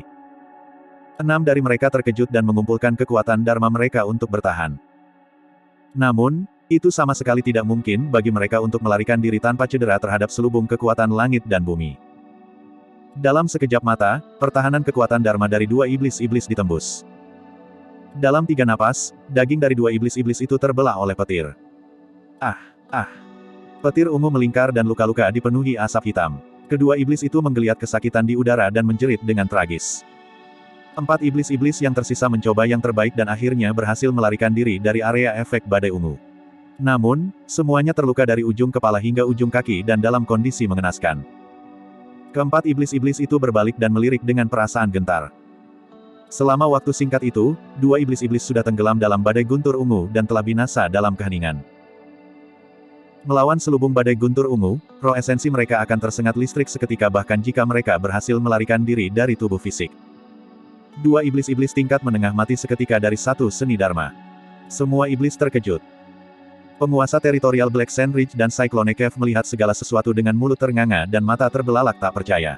6 dari mereka terkejut dan mengumpulkan kekuatan Dharma mereka untuk bertahan. Namun, itu sama sekali tidak mungkin bagi mereka untuk melarikan diri tanpa cedera terhadap selubung kekuatan langit dan bumi. Dalam sekejap mata, pertahanan kekuatan Dharma dari 2 iblis-iblis ditembus. Dalam 3 napas, daging dari 2 iblis-iblis itu terbelah oleh petir. Petir ungu melingkar dan luka-luka dipenuhi asap hitam. Kedua iblis itu menggeliat kesakitan di udara dan menjerit dengan tragis. 4 iblis-iblis yang tersisa mencoba yang terbaik dan akhirnya berhasil melarikan diri dari area efek badai ungu. Namun, semuanya terluka dari ujung kepala hingga ujung kaki dan dalam kondisi mengenaskan. Keempat iblis-iblis itu berbalik dan melirik dengan perasaan gentar. Selama waktu singkat itu, 2 iblis-iblis sudah tenggelam dalam badai guntur ungu dan telah binasa dalam keheningan. Melawan selubung badai guntur ungu, roh esensi mereka akan tersengat listrik seketika bahkan jika mereka berhasil melarikan diri dari tubuh fisik. 2 iblis-iblis tingkat menengah mati seketika dari satu seni Dharma. Semua iblis terkejut. Penguasa teritorial Black Sand Ridge dan Cyclone Cave melihat segala sesuatu dengan mulut ternganga dan mata terbelalak tak percaya.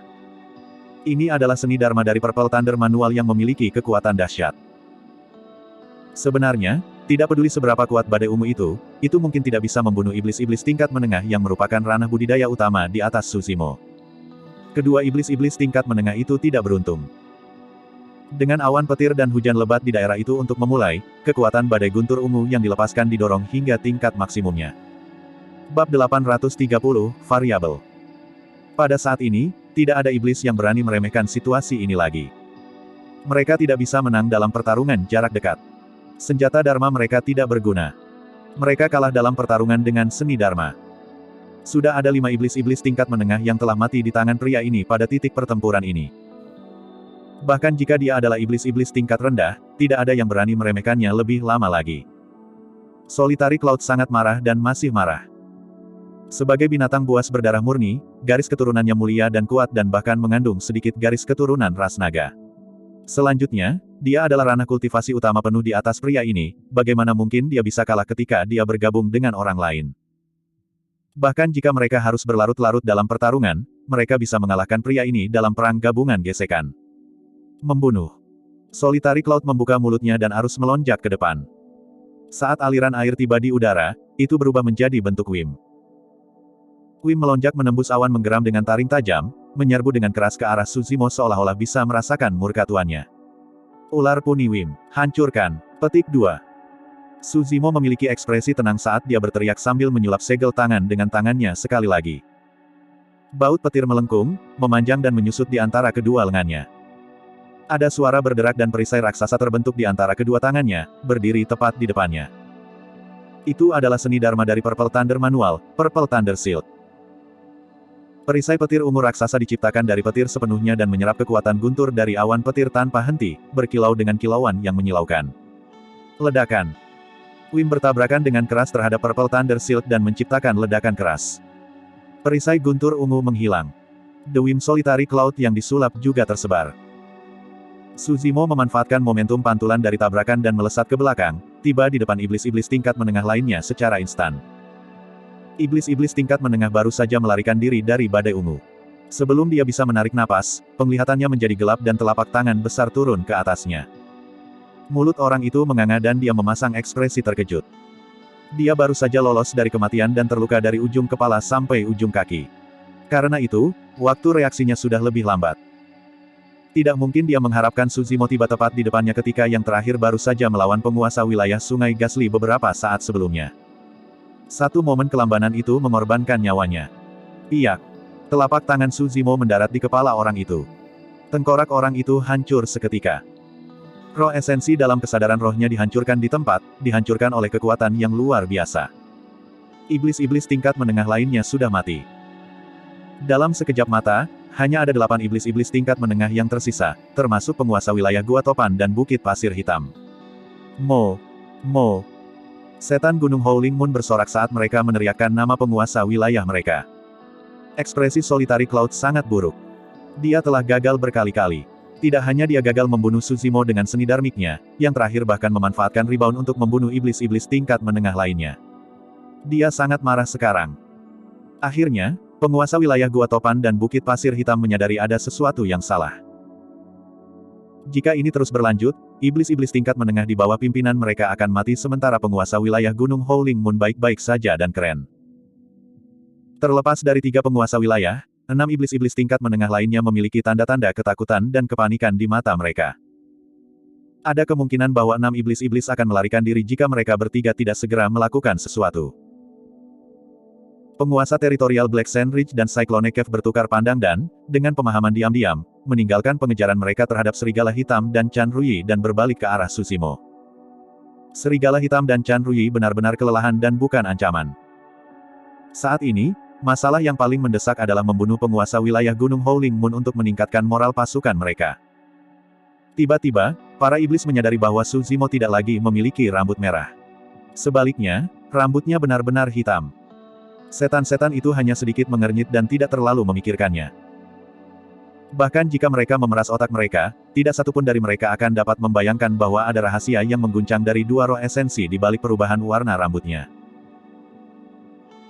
Ini adalah seni Dharma dari Purple Thunder manual yang memiliki kekuatan dahsyat. Sebenarnya, tidak peduli seberapa kuat badai ungu itu mungkin tidak bisa membunuh iblis-iblis tingkat menengah yang merupakan ranah budidaya utama di atas Su Zimo. Kedua iblis-iblis tingkat menengah itu tidak beruntung. Dengan awan petir dan hujan lebat di daerah itu untuk memulai, kekuatan badai guntur ungu yang dilepaskan didorong hingga tingkat maksimumnya. Bab 830, Variabel. Pada saat ini, tidak ada iblis yang berani meremehkan situasi ini lagi. Mereka tidak bisa menang dalam pertarungan jarak dekat. Senjata Dharma mereka tidak berguna. Mereka kalah dalam pertarungan dengan seni Dharma. Sudah ada 5 iblis-iblis tingkat menengah yang telah mati di tangan pria ini pada titik pertempuran ini. Bahkan jika dia adalah iblis-iblis tingkat rendah, tidak ada yang berani meremehkannya lebih lama lagi. Solitary Cloud sangat marah dan masih marah. Sebagai binatang buas berdarah murni, garis keturunannya mulia dan kuat dan bahkan mengandung sedikit garis keturunan ras naga. Selanjutnya, dia adalah ranah kultivasi utama penuh di atas pria ini, bagaimana mungkin dia bisa kalah ketika dia bergabung dengan orang lain. Bahkan jika mereka harus berlarut-larut dalam pertarungan, mereka bisa mengalahkan pria ini dalam perang gabungan gesekan. Membunuh. Solitary Cloud membuka mulutnya dan arus melonjak ke depan. Saat aliran air tiba di udara, itu berubah menjadi bentuk Wim. Wim melonjak menembus awan menggeram dengan taring tajam, menyerbu dengan keras ke arah Suzimo seolah-olah bisa merasakan murka tuannya. Ular puni Wim, hancurkan. Petik 2. Suzimo memiliki ekspresi tenang saat dia berteriak sambil menyulap segel tangan dengan tangannya sekali lagi. Baut petir melengkung, memanjang dan menyusut di antara kedua lengannya. Ada suara berderak dan perisai raksasa terbentuk di antara kedua tangannya, berdiri tepat di depannya. Itu adalah seni Dharma dari Purple Thunder Manual, Purple Thunder Shield. Perisai petir ungu raksasa diciptakan dari petir sepenuhnya dan menyerap kekuatan guntur dari awan petir tanpa henti, berkilau dengan kilauan yang menyilaukan. Ledakan. Wim bertabrakan dengan keras terhadap Purple Thunder Shield dan menciptakan ledakan keras. Perisai guntur ungu menghilang. The Wim Solitary Cloud yang disulap juga tersebar. Suzimo memanfaatkan momentum pantulan dari tabrakan dan melesat ke belakang, tiba di depan iblis-iblis tingkat menengah lainnya secara instan. Iblis-iblis tingkat menengah baru saja melarikan diri dari badai ungu. Sebelum dia bisa menarik napas, penglihatannya menjadi gelap dan telapak tangan besar turun ke atasnya. Mulut orang itu menganga dan dia memasang ekspresi terkejut. Dia baru saja lolos dari kematian dan terluka dari ujung kepala sampai ujung kaki. Karena itu, waktu reaksinya sudah lebih lambat. Tidak mungkin dia mengharapkan Suzimo tiba tepat di depannya ketika yang terakhir baru saja melawan penguasa wilayah Sungai Gasli beberapa saat sebelumnya. Satu momen kelambanan itu mengorbankan nyawanya. Piak. Telapak tangan Suzimo mendarat di kepala orang itu. Tengkorak orang itu hancur seketika. Roh esensi dalam kesadaran rohnya dihancurkan di tempat, dihancurkan oleh kekuatan yang luar biasa. Iblis-iblis tingkat menengah lainnya sudah mati. Dalam sekejap mata, hanya ada 8 iblis-iblis tingkat menengah yang tersisa, termasuk penguasa wilayah Gua Topan dan Bukit Pasir Hitam. Mo. Setan Gunung Howling Moon bersorak saat mereka meneriakkan nama penguasa wilayah mereka. Ekspresi Solitary Cloud sangat buruk. Dia telah gagal berkali-kali. Tidak hanya dia gagal membunuh Suzimo dengan seni darmiknya, yang terakhir bahkan memanfaatkan rebound untuk membunuh iblis-iblis tingkat menengah lainnya. Dia sangat marah sekarang. Akhirnya, penguasa wilayah Gua Topan dan Bukit Pasir Hitam menyadari ada sesuatu yang salah. Jika ini terus berlanjut, iblis-iblis tingkat menengah di bawah pimpinan mereka akan mati sementara penguasa wilayah Gunung Howling Moon baik-baik saja dan keren. Terlepas dari 3 penguasa wilayah, 6 iblis-iblis tingkat menengah lainnya memiliki tanda-tanda ketakutan dan kepanikan di mata mereka. Ada kemungkinan bahwa 6 iblis-iblis akan melarikan diri jika mereka bertiga tidak segera melakukan sesuatu. Penguasa teritorial Black Sand Ridge dan Cyclone Cave bertukar pandang dan, dengan pemahaman diam-diam, meninggalkan pengejaran mereka terhadap Serigala Hitam dan Chan Ruyi dan berbalik ke arah Suzimo. Serigala Hitam dan Chan Ruyi benar-benar kelelahan dan bukan ancaman. Saat ini, masalah yang paling mendesak adalah membunuh penguasa wilayah Gunung Howling Moon untuk meningkatkan moral pasukan mereka. Tiba-tiba, para iblis menyadari bahwa Suzimo tidak lagi memiliki rambut merah. Sebaliknya, rambutnya benar-benar hitam. Setan-setan itu hanya sedikit mengernyit dan tidak terlalu memikirkannya. Bahkan jika mereka memeras otak mereka, tidak satupun dari mereka akan dapat membayangkan bahwa ada rahasia yang mengguncang dari 2 roh esensi di balik perubahan warna rambutnya.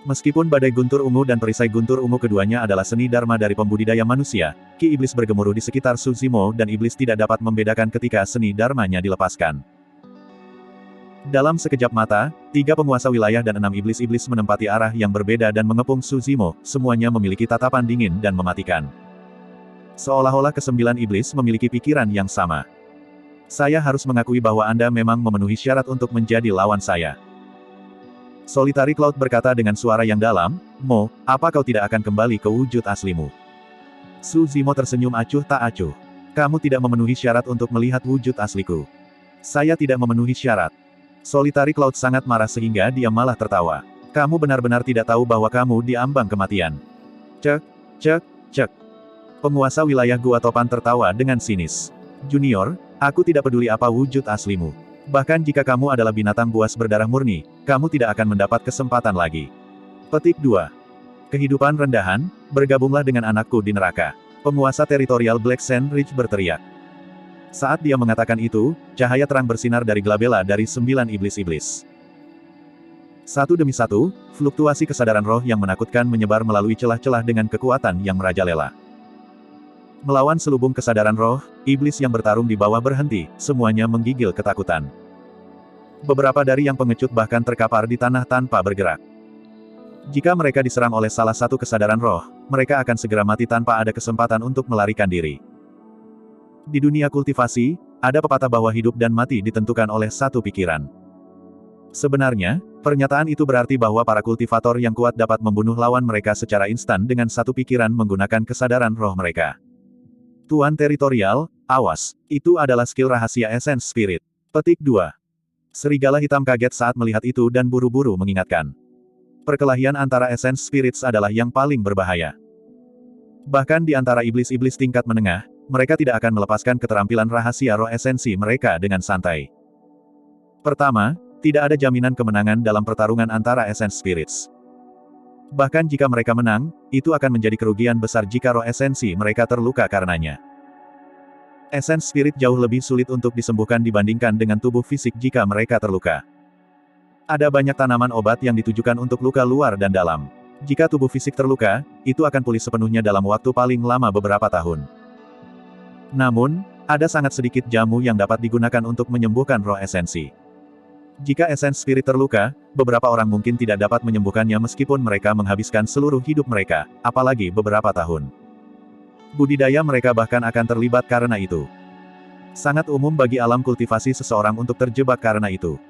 Meskipun badai guntur ungu dan perisai guntur ungu keduanya adalah seni Dharma dari pembudidaya manusia, ki iblis bergemuruh di sekitar Suzimo dan iblis tidak dapat membedakan ketika seni Dharmanya dilepaskan. Dalam sekejap mata, 3 penguasa wilayah dan 6 iblis-iblis menempati arah yang berbeda dan mengepung Suzimo, semuanya memiliki tatapan dingin dan mematikan. Seolah-olah ke-9 iblis memiliki pikiran yang sama. Saya harus mengakui bahwa Anda memang memenuhi syarat untuk menjadi lawan saya. Solitary Cloud berkata dengan suara yang dalam, Mo, apa kau tidak akan kembali ke wujud aslimu? Suzimo tersenyum acuh tak acuh. Kamu tidak memenuhi syarat untuk melihat wujud asliku. Saya tidak memenuhi syarat. Solitary Cloud sangat marah sehingga dia malah tertawa. Kamu benar-benar tidak tahu bahwa kamu diambang kematian. Cek. Penguasa wilayah Gua Topan tertawa dengan sinis. Junior, aku tidak peduli apa wujud aslimu. Bahkan jika kamu adalah binatang buas berdarah murni, kamu tidak akan mendapat kesempatan lagi. Petik 2. Kehidupan rendahan, bergabunglah dengan anakku di neraka. Penguasa teritorial Black Sand Ridge berteriak. Saat dia mengatakan itu, cahaya terang bersinar dari glabella dari 9 iblis-iblis. Satu demi satu, fluktuasi kesadaran roh yang menakutkan menyebar melalui celah-celah dengan kekuatan yang merajalela. Melawan selubung kesadaran roh, iblis yang bertarung di bawah berhenti, semuanya menggigil ketakutan. Beberapa dari yang pengecut bahkan terkapar di tanah tanpa bergerak. Jika mereka diserang oleh salah satu kesadaran roh, mereka akan segera mati tanpa ada kesempatan untuk melarikan diri. Di dunia kultivasi, ada pepatah bahwa hidup dan mati ditentukan oleh satu pikiran. Sebenarnya, pernyataan itu berarti bahwa para kultivator yang kuat dapat membunuh lawan mereka secara instan dengan satu pikiran menggunakan kesadaran roh mereka. Tuan teritorial, awas, itu adalah skill rahasia Essence Spirit. Petik 2. Serigala hitam kaget saat melihat itu dan buru-buru mengingatkan. Perkelahian antara Essence Spirits adalah yang paling berbahaya. Bahkan di antara iblis-iblis tingkat menengah, mereka tidak akan melepaskan keterampilan rahasia roh esensi mereka dengan santai. Pertama, tidak ada jaminan kemenangan dalam pertarungan antara Essence Spirits. Bahkan jika mereka menang, itu akan menjadi kerugian besar jika roh esensi mereka terluka karenanya. Essence Spirit jauh lebih sulit untuk disembuhkan dibandingkan dengan tubuh fisik jika mereka terluka. Ada banyak tanaman obat yang ditujukan untuk luka luar dan dalam. Jika tubuh fisik terluka, itu akan pulih sepenuhnya dalam waktu paling lama beberapa tahun. Namun, ada sangat sedikit jamu yang dapat digunakan untuk menyembuhkan roh esensi. Jika Essence Spirit terluka, beberapa orang mungkin tidak dapat menyembuhkannya meskipun mereka menghabiskan seluruh hidup mereka, apalagi beberapa tahun. Budidaya mereka bahkan akan terlibat karena itu. Sangat umum bagi alam kultivasi seseorang untuk terjebak karena itu.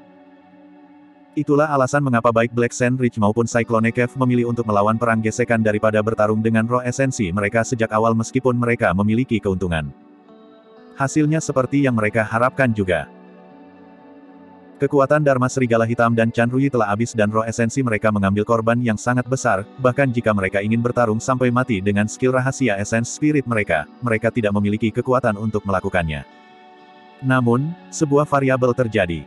Itulah alasan mengapa baik Black Sand Ridge maupun Cyclone Cave memilih untuk melawan perang gesekan daripada bertarung dengan roh esensi mereka sejak awal meskipun mereka memiliki keuntungan. Hasilnya seperti yang mereka harapkan juga. Kekuatan Dharma Serigala Hitam dan Chanrui telah habis dan roh esensi mereka mengambil korban yang sangat besar, bahkan jika mereka ingin bertarung sampai mati dengan skill rahasia Essence Spirit mereka, mereka tidak memiliki kekuatan untuk melakukannya. Namun, sebuah variabel terjadi.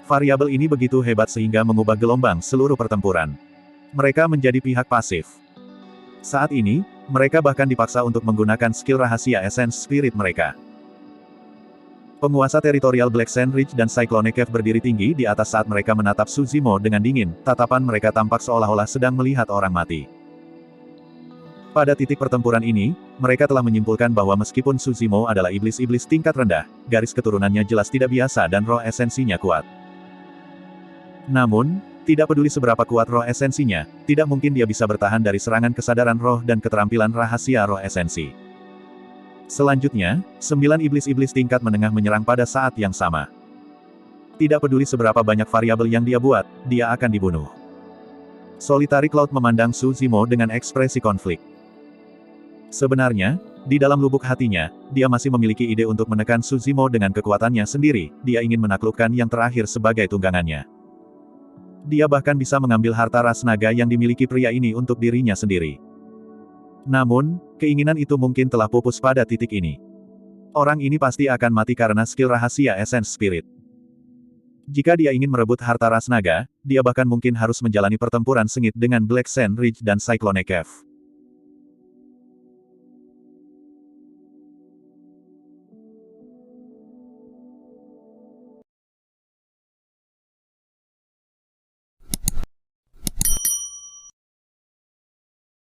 Variabel ini begitu hebat sehingga mengubah gelombang seluruh pertempuran. Mereka menjadi pihak pasif. Saat ini, mereka bahkan dipaksa untuk menggunakan skill rahasia Essence Spirit mereka. Penguasa teritorial Black Sand Ridge dan Cyclone Cave berdiri tinggi di atas saat mereka menatap Su Zimo dengan dingin, tatapan mereka tampak seolah-olah sedang melihat orang mati. Pada titik pertempuran ini, mereka telah menyimpulkan bahwa meskipun Su Zimo adalah iblis-iblis tingkat rendah, garis keturunannya jelas tidak biasa dan roh esensinya kuat. Namun, tidak peduli seberapa kuat roh esensinya, tidak mungkin dia bisa bertahan dari serangan kesadaran roh dan keterampilan rahasia roh esensi. Selanjutnya, 9 iblis-iblis tingkat menengah menyerang pada saat yang sama. Tidak peduli seberapa banyak variabel yang dia buat, dia akan dibunuh. Solitary Cloud memandang Su Zimo dengan ekspresi konflik. Sebenarnya, di dalam lubuk hatinya, dia masih memiliki ide untuk menekan Su Zimo dengan kekuatannya sendiri, dia ingin menaklukkan yang terakhir sebagai tunggangannya. Dia bahkan bisa mengambil harta ras naga yang dimiliki pria ini untuk dirinya sendiri. Namun, keinginan itu mungkin telah pupus pada titik ini. Orang ini pasti akan mati karena skill rahasia Essence Spirit. Jika dia ingin merebut harta ras naga, dia bahkan mungkin harus menjalani pertempuran sengit dengan Black Sand Ridge dan Cyclone Cave.